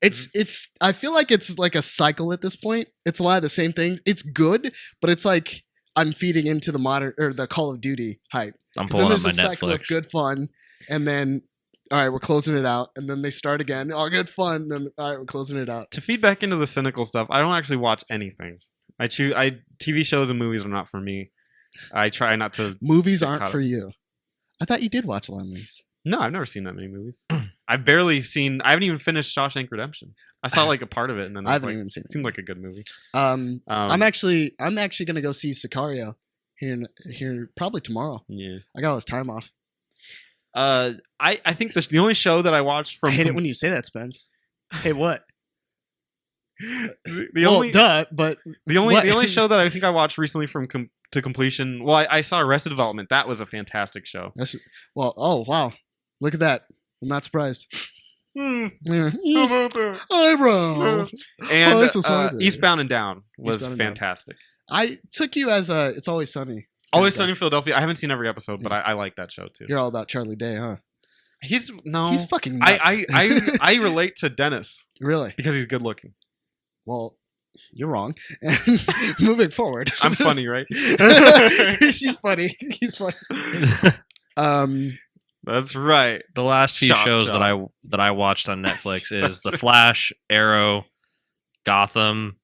It's. I feel like it's like a cycle at this point. It's a lot of the same things. It's good, but it's like I'm feeding into the modern or the Call of Duty hype. I'm 'Cause then pulling up there's my a cycle of Netflix. good fun, and then all right, we're closing it out, and then they start again. Oh, good fun. Then all right, we're closing it out. To feed back into the cynical stuff, I don't actually watch anything. TV shows and movies are not for me. I try not to. Movies Get aren't caught for you. I thought you did watch a lot of movies. No, I've never seen that many movies. I've barely seen. I haven't even finished Shawshank Redemption. I saw like a part of it, and then I I haven't like, even seen it it. seemed like a good movie. I'm actually gonna go see Sicario here probably tomorrow. Yeah. I got all this time off. I think the only show that I watched from I hate it when you say that, Spence. Hey, what? the well, only duh, but the only what? the only show that I think I watched recently from to completion. Well, I saw Arrested Development. That was a fantastic show. oh wow, look at that. I'm not surprised. How Yeah. about that? Eyebrow. And that's so sorry. Eastbound and Down was Eastbound and Down. fantastic. I took you as a It's Always Sunny Always Sunny in Philadelphia. I haven't seen every episode, but I like that show too. You're all about Charlie Day, huh? He's fucking nuts. I relate to Dennis Really? because he's good looking. Well, you're wrong. And moving forward, I'm funny, right? He's funny. He's funny. That's right. The last few Chop, shows chop. that I watched on Netflix is The Flash, Arrow, Gotham,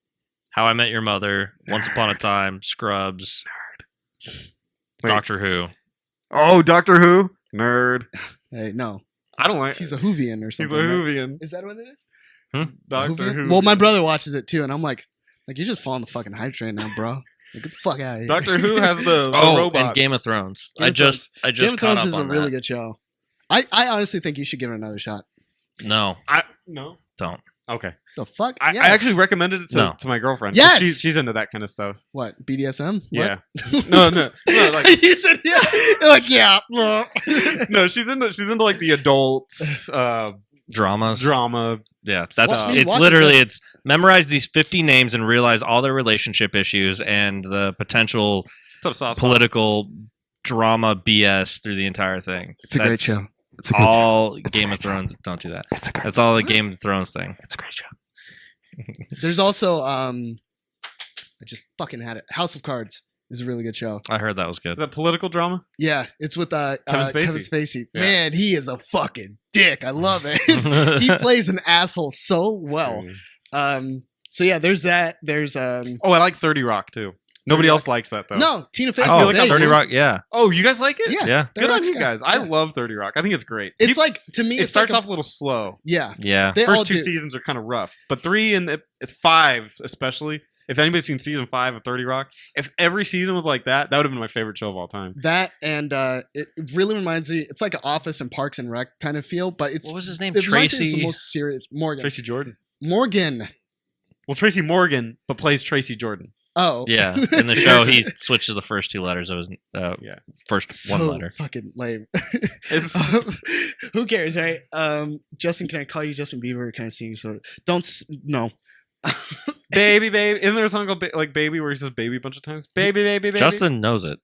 How I Met Your Mother, Once Upon a Time, Scrubs, Wait. Doctor Who. Oh, Doctor Who, nerd. Hey, no, I don't like. he's a Whovian or He's something. a right? Whovian. Is that what it is? Doctor Whovian? Who. Well, my brother watches it too, and I'm like you're just following the fucking hype train now, bro. Like, get the fuck out of here. Doctor Who has the Oh, robots. and Game of Thrones. Game I of just Game of caught Thrones up is a on really that. good show. I honestly think you should give it another shot. No, No. don't. Okay. The fuck? I Yes. actually recommended it No. to my girlfriend. Yes! She's into that kind of stuff. What, BDSM? Yeah. What? No. Like You said yeah. You're like yeah. no. She's into like the adult Dramas. drama. Yeah, that's What? it's What? literally it's memorize these 50 names and realize all their relationship issues and the potential What's up, Sauce? political drama BS through the entire thing. It's a great That's show. It's All Game of Thrones. Don't do that. That's all the Game of Thrones thing. It's a great show. There's also I just fucking had it. House of Cards is a really good show. I heard that was Is good. that political drama? Yeah, it's with Kevin Spacey. Spacey. Yeah. Man, he is a fucking dick. I love it. He plays an asshole so well. So yeah, there's that. There's Oh, I like 30 Rock too. Nobody 30 else likes that though. no Tina Fey. I Oh, feel like I'm 30 Rock. Yeah, Oh, you guys like it? Yeah, yeah, 30 Good on Rock's you good. guys. I Yeah. love 30 Rock. I think it's great. It's like to me. it It's starts like off a little slow. yeah. yeah. They all First two do. seasons are kind of rough, but 3 and it's 5 especially. If anybody's seen season 5 of 30 Rock, if every season was like that, that would have been my favorite show of all time. That and it really reminds me. It's like an Office and Parks and Rec kind of feel, but it's What was his name? it reminds me it's the Tracy. most serious. Morgan. Tracy Jordan. Morgan. Well, Tracy Morgan, but plays Tracy Jordan. Oh Yeah, in the show he switches the first 2 letters of his Yeah. first so one letter. fucking lame. It's- Who cares, right? Justin, can I call you Justin Bieber? Can I sing you? So no. Baby, baby. Isn't there a song called like Baby where he says baby a bunch of times? Baby, baby, baby. Justin knows it.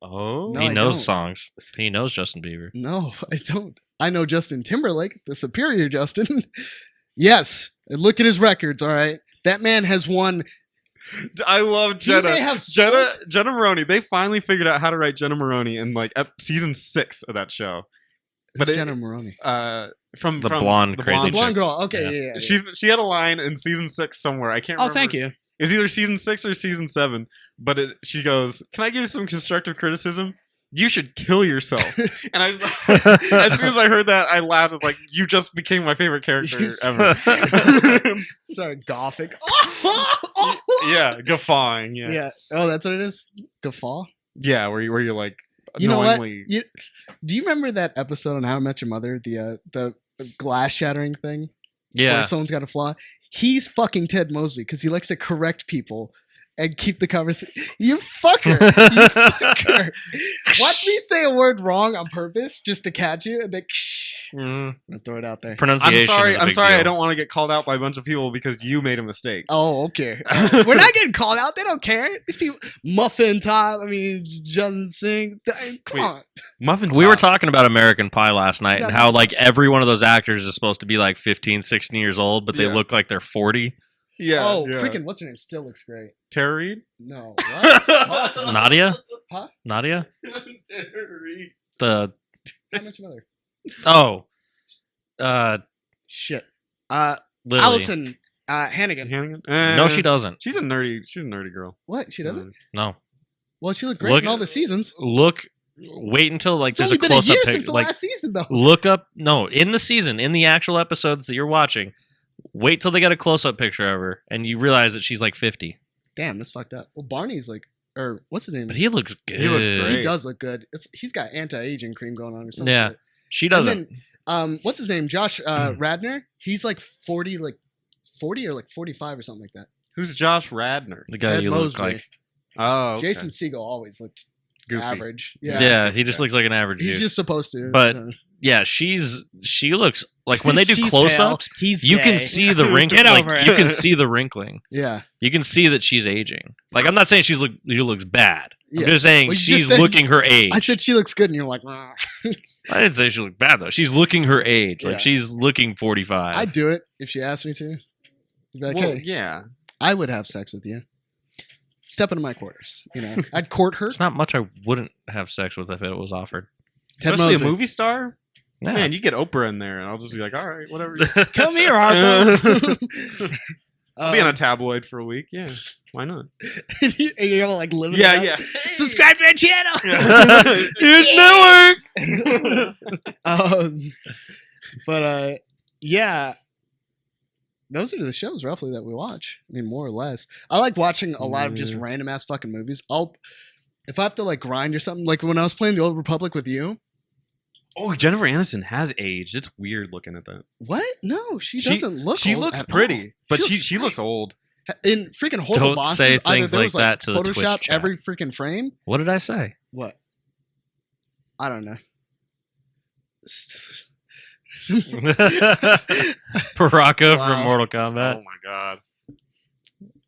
Oh. No, He I knows don't. songs. He knows Justin Bieber. No, I don't. I know Justin Timberlake, the superior Justin. Yes, and look at his records. All right, that man has won. I love He Jenna. may have Jenna Maroney. They finally figured out how to write Jenna Maroney in like season 6 of that show. But Who's it- Jenna Maroney? From The blonde crazy The chick. blonde girl. Okay, Yeah. yeah. She had a line in season 6 somewhere. I can't Oh, remember. thank you. It was either season 6 or season 7. But she goes, "Can I give you some constructive criticism? You should kill yourself." And I as soon as I heard that, I laughed. I was like, "You just became my favorite character You ever." Sorry, Gothic. Yeah, guffawing. Yeah. Yeah. Oh, that's what it is. Guffaw. Yeah, where you're like You know what? knowingly. Do you remember that episode on How I Met Your Mother? The glass shattering thing. Yeah. Where someone's got a flaw. He's fucking Ted Mosby because he likes to correct people and keep the conversation. You fucker. You fucker. Watch me say a word wrong on purpose just to catch you and then Mm, I'm gonna throw it out there. pronunciation. I'm sorry. Is a I'm big sorry. deal. I don't want to get called out by a bunch of people because you made a mistake. Oh, okay. We're not getting called out. They don't care. These people, Muffin Top. I mean, Justin Singh. Come Wait. on. Muffin. We were Top. talking about American Pie last night and Yeah. how like every one of those actors is supposed to be like 15, 16 years old, but they Yeah. look like they're 40. Yeah. Oh, yeah. freaking! What's her name? Still looks great. Tara Reid. No. What? Nadia? Huh? Nadia? Tara Reid. The How much mother? Shit. Lily. Allison Hannigan. Hannigan? No, she doesn't. She's a nerdy girl. What? She doesn't? No. Well, she looked great Look- in all the seasons. Look, wait until like It's there's only a been a close year up since picture. the Like last season, though. look up, no, in the season, in the actual episodes that you're watching, wait till they get a close up picture of her and you realize that she's like 50. Damn, that's fucked up. Well, Barney's like, or what's his name? But he looks good. He looks He great. does look good. He's got anti-aging cream going on or something. Yeah. She doesn't. And then, what's his name? Josh Radner. He's like 40 or like 45 or something like that. Who's Josh Radner? The guy Ted you look Mosby. like. Oh, okay. Jason Segel always looked Goofy. average. Yeah, Yeah. he just looks like an average He's dude. just supposed to. But yeah, she looks like when they do She's close pale. ups, He's you gay. can see the wrinkling. Get Like over it. you can see the wrinkling. Yeah. You can see that she's aging. Like I'm not saying she looks bad. I'm Yeah. just saying Well, you just she's said- looking her age. I said she looks good, and you're like, "Ah." I didn't say she looked bad though. She's looking her age. Like Yeah. she's looking 45. I'd do it if she asked me to. I'd be like, Well, hey, yeah. I would have sex with you. Step into my quarters. You know, I'd court her. It's not much I wouldn't have sex with if it was offered. Ted Especially a Mosby. movie star. Yeah. Man, you get Oprah in there, and I'll just be like, all right, whatever. Come here, Arthur. I'll be on a tabloid for a week. Yeah, why not? and you're all like living. Yeah, it up. yeah. Subscribe to our channel. Huge But yeah, those are the shows roughly that we watch. I mean, more or less. I like watching a lot of just Yeah. random ass fucking movies. If I have to like grind or something, like when I was playing the Old Republic with you. Oh, Jennifer Aniston has aged. It's weird looking at that. What? No, she She- doesn't look. She old looks at pretty, all. but She she looks looks old. in freaking horrible Don't bosses. say either things there like was, that to the Twitch Photoshop chat. every freaking frame. What did I say? What? I don't know. Baraka Wow. from Mortal Kombat. Oh my god.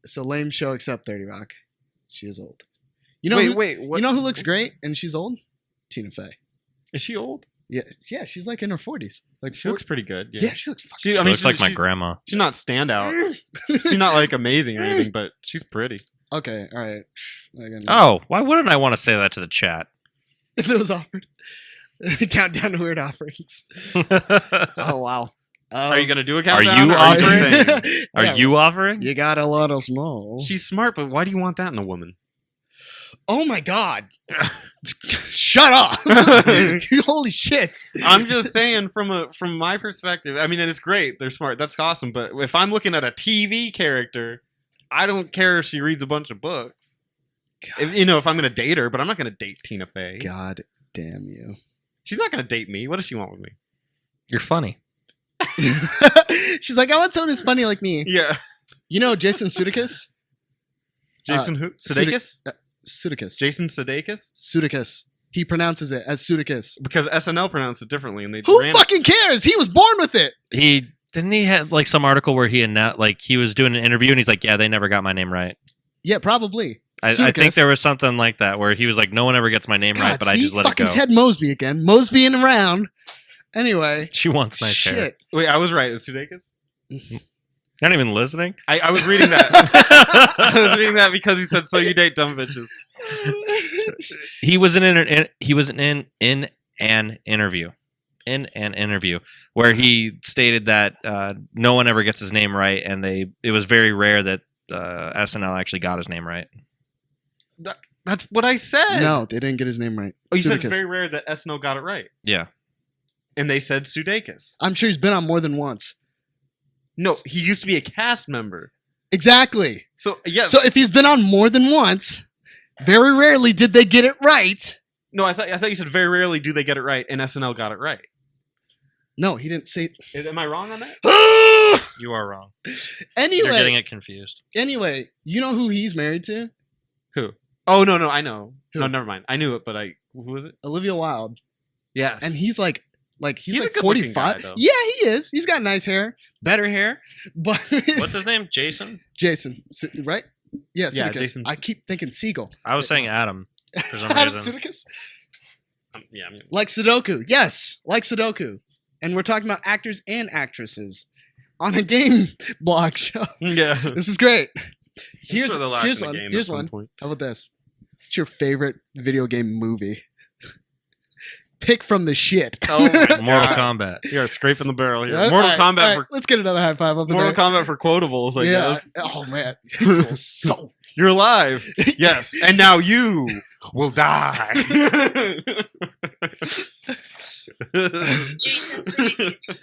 So lame show except 30 Rock. She is old. You know wait. who, What? you know who looks great and she's old? Tina Fey. Is she old? Yeah, she's like in her 40s. Like She looks pretty good. yeah, she looks fucking She, I She mean, looks like my she- grandma. She's not standout. She's not like amazing or anything, but she's pretty. Okay, all right. Again, Oh, why wouldn't I want to say that to the chat? if it was offered. Countdown to weird offerings. Oh wow. Are you gonna do a Are countdown? you or are you just offering? saying? Are Yeah, you offering? You gotta let us know. She's smart, but why do you want that in a woman? Oh my god. Shut up. Holy shit. I'm just saying from my perspective. I mean, and it's great. They're smart. That's awesome. But if I'm looking at a TV character, I don't care if she reads a bunch of books. If I'm gonna date her, but I'm not gonna date Tina Fey. God damn you. She's not gonna date me. What does she want with me? You're funny. She's like, I want someone who's funny like me. Yeah, You know Jason Sudeikis? Jason who? Sudeikis? Sudeikis. Jason Sudeikis? Sudeikis. He pronounces it as Sudeikis. Because SNL pronounced it differently, and they Who ran. fucking cares? He was born with it. He had like some article where he he was doing an interview and he's like, yeah, they never got my name right. Yeah, probably. I Sudeikis. think there was something like that where he was like, no one ever gets my name right, but I see? just let it fucking go. Ted Mosby again. Mosbying around. Anyway. She wants nice hair. shit. Wait, I was right. It's Sudeikis. Not even listening. I was reading that. I was reading that because he said, "So you date dumb bitches." He was in an interview. In an interview where he stated that no one ever gets his name right, and it was very rare that SNL actually got his name right. That's what I said. No, they didn't get his name right. Oh, you said Sudeikis. it's very rare that SNL got it right, Yeah. and they said Sudeikis. I'm sure he's been on more than once. No, he used to be a cast member. Exactly. So yeah. So if he's been on more than once, very rarely did they get it right. no, I thought you said very rarely do they get it right, and SNL got it right. No, he didn't say. Am I wrong on that? You are wrong. Anyway, You're getting it confused. anyway, you know who he's married to? Who? Oh no, I know. Who? No, never mind. I knew it, but who was it? Olivia Wilde, Yes. and he's like he's He's a like good-looking guy, 45. though. Yeah, he is. He's got nice hair, better hair, but What's his name? Jason? Jason, right? Yeah, Yeah, Sudeikis. Jason's- I keep thinking Siegel. I was saying Adam for some Adam reason. Sudeikis? yeah. I mean, Like Sudoku. Yes, like Sudoku. And we're talking about actors and actresses on a game blog show. yeah. This is great. Here's Throw the lock here's in the one. game at Here's some one. point. How about this? What's your favorite video game movie? Pick from the shit. Oh my Mortal God. Kombat. You are scraping the barrel here. All Mortal right, Kombat all right, for let's get another high five up in Mortal there. Kombat for quotables. I guess Oh man, it feels so. you're alive. Yes, and now you will die. Jason Sudeikis.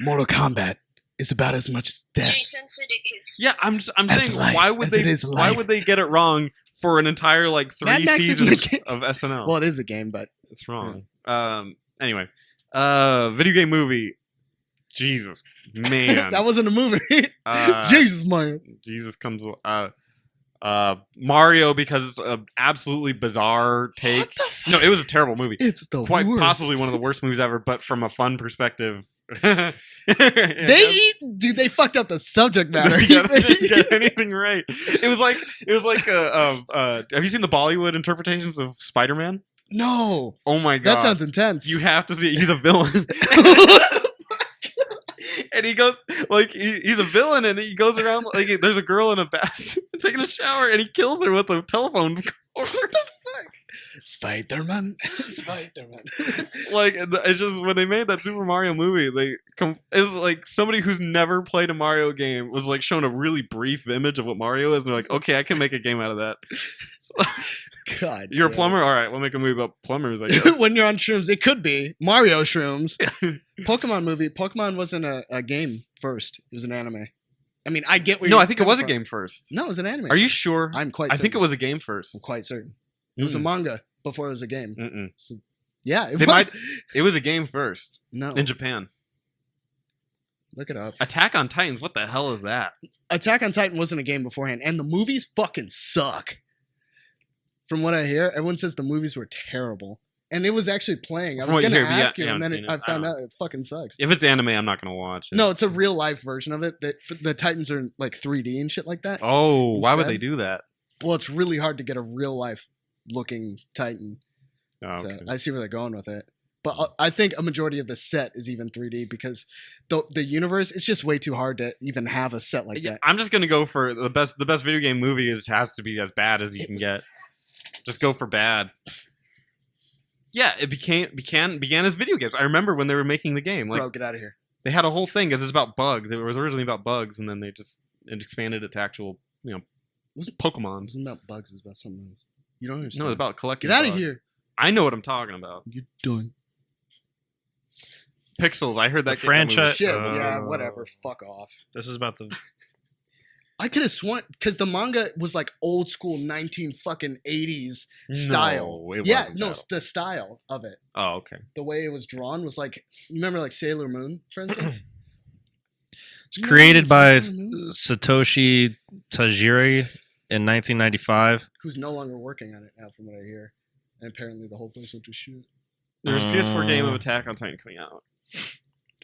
Mortal Kombat is about as much as death. Jason Sudeikis. yeah, I'm As saying life why would as they it is why life. would they get it wrong for an entire like 3 Mad Max isn't a seasons game. of SNL? Well, it is a game, but It's wrong. Anyway, video game movie. Jesus, man. that wasn't a movie. Jesus, man. Jesus comes. Mario because it's an absolutely bizarre take. What the No, it was a terrible movie. It's the Quite worst. possibly one of the worst movies ever. But from a fun perspective, They eat, dude. They fucked up the subject matter. You got anything right. It was like have you seen the Bollywood interpretations of Spider-Man? No, Oh my god. that sounds intense. You have to see it. He's a villain. And he goes like he's a villain and he goes around like there's a girl in a bath taking a shower and he kills her with a telephone cord. What the fuck? Spider-Man. Spider-Man. Like it's just when they made that Super Mario movie, it was like somebody who's never played a Mario game was like shown a really brief image of what Mario is, and they're like, okay, I can make a game out of that. So, God. you're a damn. plumber? All right, we'll make a movie about plumbers, I guess. When you're on shrooms, it could be Mario shrooms. Pokemon movie. Pokemon wasn't a game first. It was an anime. I mean, I get where No, you're I think it coming was a from. game first. No, it was an anime. Are you sure? I'm quite I certain. think it was a game first. I'm quite certain. It was a manga before it was a game. Mm-mm. So, yeah, it They was. It was a game first No, in Japan. look it up. Attack on Titans. What the hell is that? Attack on Titan wasn't a game beforehand, and the movies fucking suck. From what I hear, everyone says the movies were terrible, and it was actually playing. I From was what you gonna hear, but yeah, ask you, you and haven't then seen it. I I found don't out it fucking sucks. If it's anime, I'm not gonna watch it. No, it's a real life version of it. The Titans are like 3D and shit like that. Oh, why would Instead? they do that? Well, it's really hard to get a real life looking Titan. Oh, So okay. I see where they're going with it. But I think a majority of the set is even 3D because the universe, it's just way too hard to even have a set like Yeah, that. I'm just gonna go for the best. The best video game movie has to be as bad as you can get. Just go for bad. Yeah, it began as video games. I remember when they were making the game. Like Bro, get out of here. they had a whole thing because it's about bugs. It was originally about bugs, and then it expanded it to actual, Was it Pokemon. wasn't about bugs, it's about something else. You don't understand. No, it's about collecting. Get out of bugs. here. I know what I'm talking about. You're done. Pixels. I heard that The that movie- franchise- Shit, Uh, yeah, whatever. Fuck off. This is about the I could have sworn because the manga was like old school 1980s style. No, it Yeah, wasn't no, that. it's the style of it. Oh, okay. The way it was drawn was like, you remember like Sailor Moon, for instance? It's created by Sailor Moon? Satoshi Tajiri in 1995. Who's no longer working on it now, from what I hear. And apparently the whole place went to shit. There's a PS4 game of Attack on Titan coming out.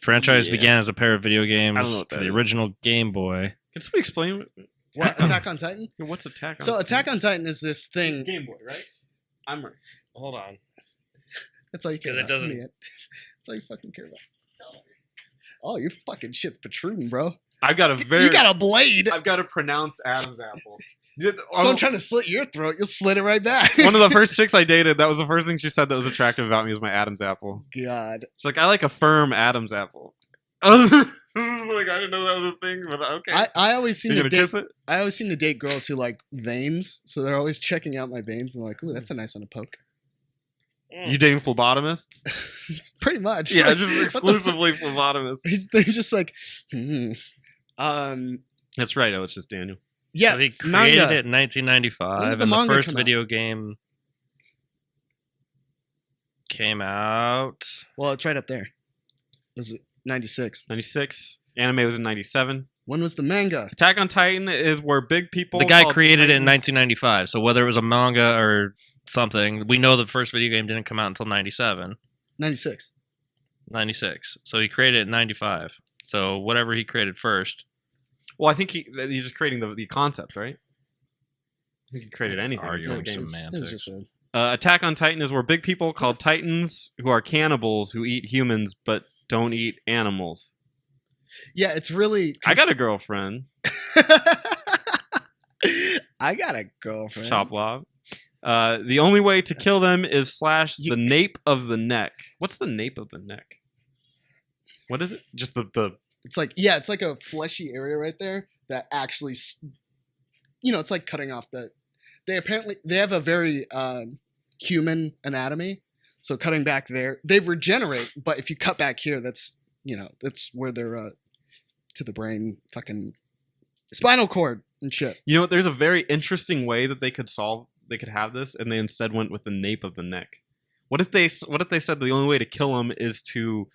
Franchise Yeah. began as a pair of video games I don't know what for that the is. original Game Boy. Can somebody explain What, Attack on Titan? what's Attack on So Titan? Attack on Titan is this thing. Game Boy, right? I'm right. Hold on. That's all you care 'Cause it about. doesn't- Idiot. That's all you fucking care about. Oh, your fucking shit's protruding, bro. I've got a very. You got a blade. I've got a pronounced Adam's apple. Someone trying to slit your throat, you'll slit it right back. One of the first chicks I dated, that was the first thing she said that was attractive about me was my Adam's apple. God. She's like, I like a firm Adam's apple. Like, I didn't know that was a thing, but okay. I always seem you to gonna date. kiss it? I always seem to date girls who like veins, so they're always checking out my veins and like, ooh, that's a nice one to poke. You dating phlebotomists? Pretty much. Yeah, Like, just what the exclusively phlebotomists. fuck? They're just like, That's right. Oh, it's just Daniel. yeah, So he created manga. it in 1995, When did the and the manga first come out? video game came out. Well, it's right up there. Was it 96? 96. Anime was in 97. When was the manga? Attack on Titan is where big people. The guy called created it in Titans- 1995. So whether it was a manga or something, we know the first video game didn't come out until 97, 96. 96. So he created it in 95. So whatever he created first. Well, I think he's just creating the concept, right? I think he created anything. Arguing It's a game. some It was just a, Attack on Titan is where big people called Titans who are cannibals who eat humans but don't eat animals. yeah, it's really. I got a girlfriend, I got a girlfriend. Choplov. The only way to kill them is slash You- the nape of the neck. What's the nape of the neck? What is it? Just the It's like, yeah, it's like a fleshy area right there that actually, it's like cutting off the. They have a very human anatomy, so cutting back there, they regenerate. But if you cut back here, that's where they're to the brain, fucking spinal cord and shit. You know what? There's a very interesting way that they could have this, and they instead went with the nape of the neck. What if they said the only way to kill them is to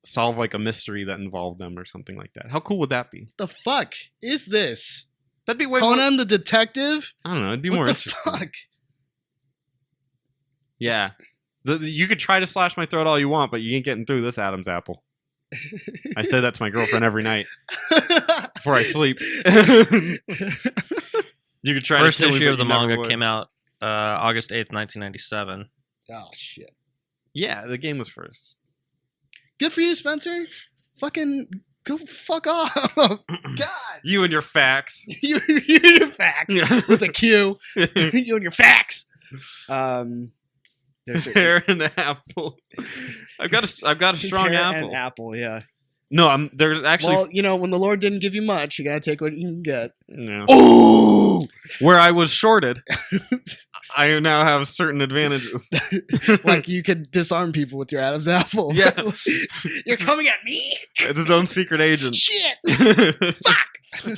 solve like a mystery that involved them or something like that? How cool would that be? The fuck is this? That'd be way more. Conan the Detective? I don't know. It'd be What more the interesting. fuck? Yeah. You could try to slash my throat all you want, but you ain't getting through this Adam's apple. I say that to my girlfriend every night before I sleep. You could try. First to kill me, issue but of the you never manga would. came out August 8th, 1997. Oh shit! Yeah, the game was first. Good for you, Spencer. Fucking go fuck off. God, You and your facts. you and your facts Yeah. with a Q. You and your facts. There's a- Pear and apple. I've got a his strong hair apple. and apple. Yeah. No, there's actually Well, you know, when the Lord didn't give you much, you gotta take what you can get. no. Oh, Where I was shorted, I now have certain advantages. like you could disarm people with your Adam's apple. Yeah. You're coming at me. It's his own secret agent. Shit. Fuck.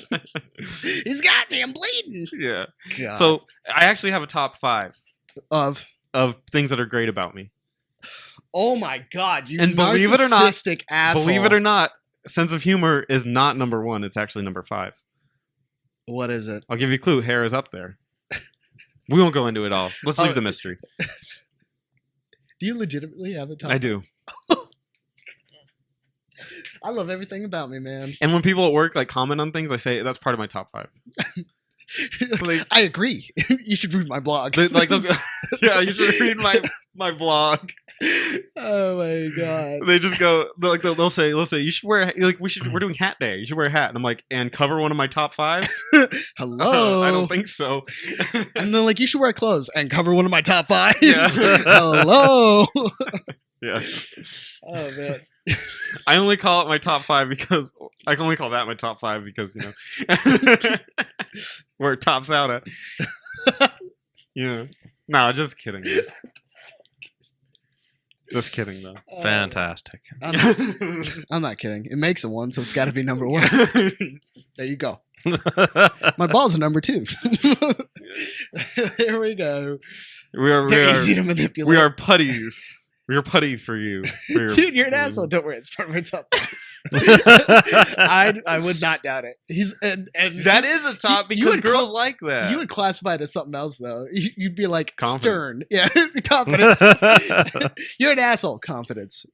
He's got me. I'm bleeding. Yeah. God. So I actually have a top 5 of of things that are great about me. oh my god, you And believe it or not- narcissistic asshole. Believe it or not, sense of humor is not number 1. It's actually number 5. What is it? I'll give you a clue. Hair is up there. We won't go into it all. Let's leave the mystery. Do you legitimately have a top? I do. I love everything about me, man. And when people at work like comment on things, I say that's part of my top 5. Like- I agree. You should read my blog. Like they'll go, yeah, you should read my blog. Oh my god. They just go they'll say you should wear we're doing hat day. You should wear a hat. And I'm like, and cover one of my top 5s? Hello. I don't think so. And then like you should wear clothes and cover one of my top 5s. Yeah. Hello. Yeah. Oh man. I only call it my top 5 because I can only call that my top 5 because, you know, where it tops out at. You know. No, just kidding. Man. Just kidding though. Fantastic. I'm not kidding. It makes a 1, so it's got to be number 1. There you go. My balls are number 2. There we go. They're easy to manipulate. we are putties. We are putty for you. Dude, you're an asshole. Don't worry, it's part of my top 5. I would not doubt it. He's and That is a top you because would girls like that. you would classify it as something else though. You'd be like Confidence. stern. Yeah, confidence. You're an asshole. Confidence.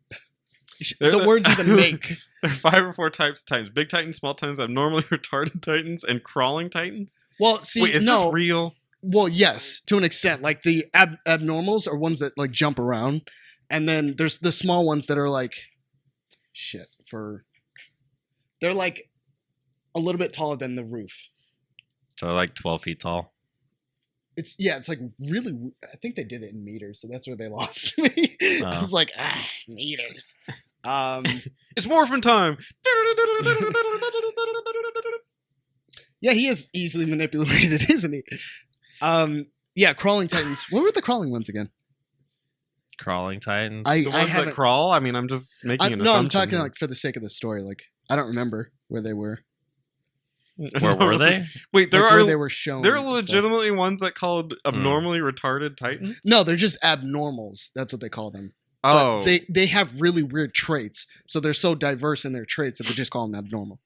The words even make. There are 5 or 4 types of titans: big titans, small titans, abnormally retarded titans, and crawling titans. Well, see, Wait, is no. this real? Well, yes, to an extent. Like the abnormals are ones that like jump around, and then there's the small ones that are like, shit. They're like a little bit taller than the roof. So like 12 feet tall. It's like really. I think they did it in meters, so that's where they lost me. I Oh. was like, meters. It's morphin' time. Yeah, he is easily manipulated, isn't he? Yeah, crawling titans. What were the crawling ones again? Crawling titans. The I ones that haven't. crawl. I mean, I'm just making an No, I'm assumption talking here. like for the sake of the story. Like I don't remember where they were. Where were they? Wait, there Like, where are they were shown. there are and stuff. legitimately ones that called abnormally retarded titans. No, they're just abnormals. That's what they call them. Oh, But they have really weird traits, so they're so diverse in their traits that they just call them abnormal.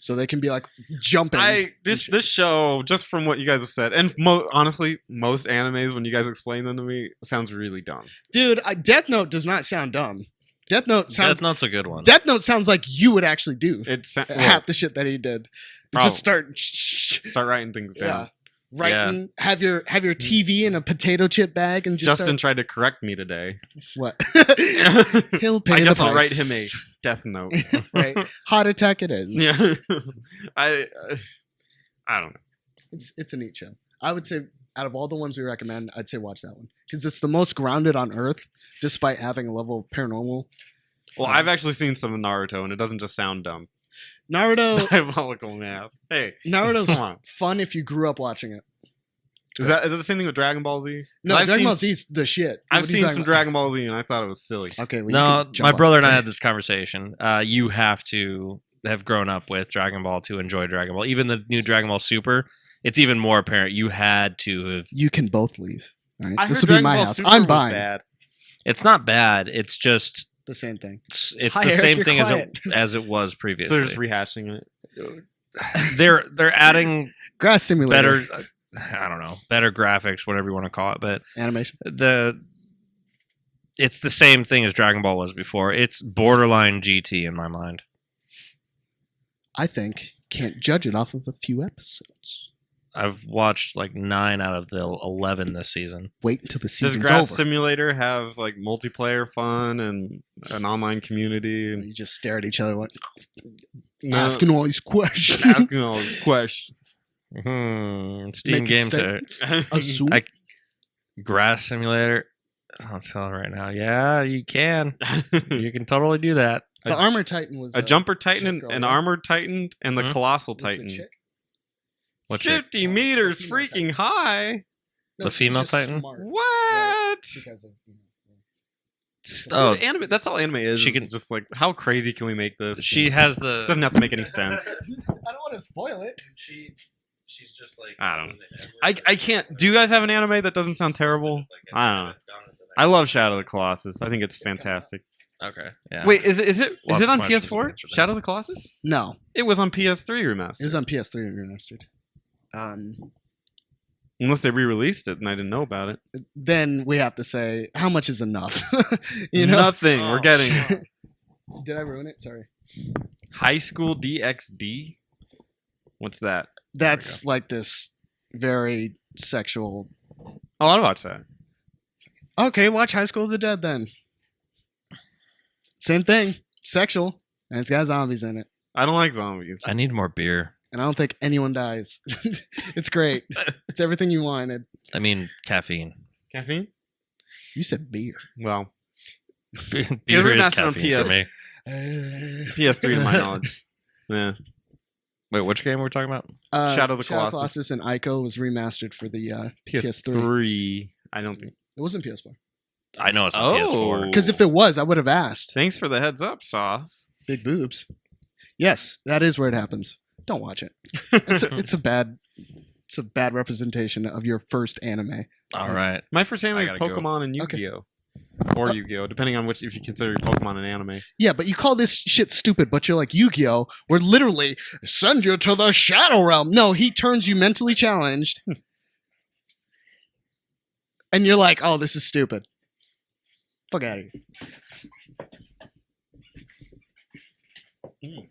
So they can be like jumping. this show, just from what you guys have said, and honestly, most animes when you guys explain them to me, sounds really dumb. Dude, Death Note does not sound dumb. Death Note sounds. Death Note's a good one. Death Note sounds like you would actually do It's half the shit that he did. Probably. Just start. start writing things down. Yeah. Writing. Have your TV in a potato chip bag and just Justin tried to correct me today. what? I He'll pay the guess I'll write price. him a death note. Right. Heart attack it is. Yeah, I don't know. It's a neat show. I would say out of all the ones we recommend, I'd say watch that one because it's the most grounded on Earth, despite having a level of paranormal. Well, I've actually seen some of Naruto, and it doesn't just sound dumb. Naruto. Diabolical math. Hey, Naruto's come on. fun if you grew up watching it. Is it the same thing with Dragon Ball Z? No, I've Dragon seen- Ball Z's the shit. I've What are you seen talking some about? Dragon Ball Z, and I thought it was silly. Okay, well, you No, can jump my on. brother and I had this conversation. You have to have grown up with Dragon Ball to enjoy Dragon Ball. Even the new Dragon Ball Super, it's even more apparent. You had to have. You can both leave. All right, I this heard will be Dragon my Ball house. Super I'm was buying bad. It's not bad. It's just the same thing. it's Hi, the Eric, same you're thing quiet. as it was So previously. they're just rehashing it. They're adding Grass simulator. better. I don't know, better graphics, whatever you want to call it, but Animation. the it's the same thing as Dragon Ball was before. It's borderline GT in my mind. I think can't judge it off of a few episodes. I've watched like 9 out of the 11 this season. Wait until the Does season's Grass over. Simulator have like multiplayer fun and an online community? And And you just stare at each other, like, no, asking all these questions. asking all these questions. Steam Making Game statements. Center. Assume. I- Grass Simulator. It's on sale right now. Yeah, you can. You can totally do that. The Armor Titan was A Jumper Titan, chick girl, an right? Armored Titan, and the Hmm? Colossal Was the Titan. chick? What chick? 50 Oh, meters the female freaking high. No, The she's female just Titan? smart, What? because of, Oh, Dude, anime. That's all anime is. She She can- can just like, how crazy can we make this? she has the. doesn't have to make any sense. I don't want to spoil it. She's just like. I don't know. I can't. Do you guys have an anime that doesn't sound terrible? I don't know. I love Shadow of the Colossus. I think it's fantastic. Okay. Yeah. Wait, is it Lots of on questions PS4? unanswered. Shadow of the Colossus? No, It was on PS3 remastered. it was on PS3 remastered. Unless they re-released it and I didn't know about it. Then we have to say how much is enough. You know, Nothing. Oh, We're getting did I ruin it? Sorry. High School DxD. What's that? That's like this very sexual. Oh, I'd watch that. Okay, watch High School of the Dead then. Same thing, sexual, and it's got zombies in it, I don't like zombies. I need more beer. and I don't think anyone dies. It's great. It's everything you wanted. I mean, caffeine. Caffeine? You said beer. Well, Beer is remastered on caffeine PS. for me. PS3 to my knowledge. Yeah. Wait, which game were we talking about? Shadow of the Colossus. and Ico was remastered for the. PS3. I don't think. It wasn't PS4. I know it's on PS4. Because if it was, I would have asked. Thanks for the heads up, Sauce. Big boobs. Yes, that is where it happens. Don't watch it. It's a bad representation of your first anime. All right. My first anime I is gotta go. Pokemon and Okay. Yu-Gi-Oh. Or Yu-Gi-Oh, depending on which, if you consider Pokemon an anime. Yeah, but you call this shit stupid, but you're like Yu-Gi-Oh, where literally send you to the Shadow Realm. No, he turns you mentally challenged. And you're like, oh, this is stupid. Fuck out of here.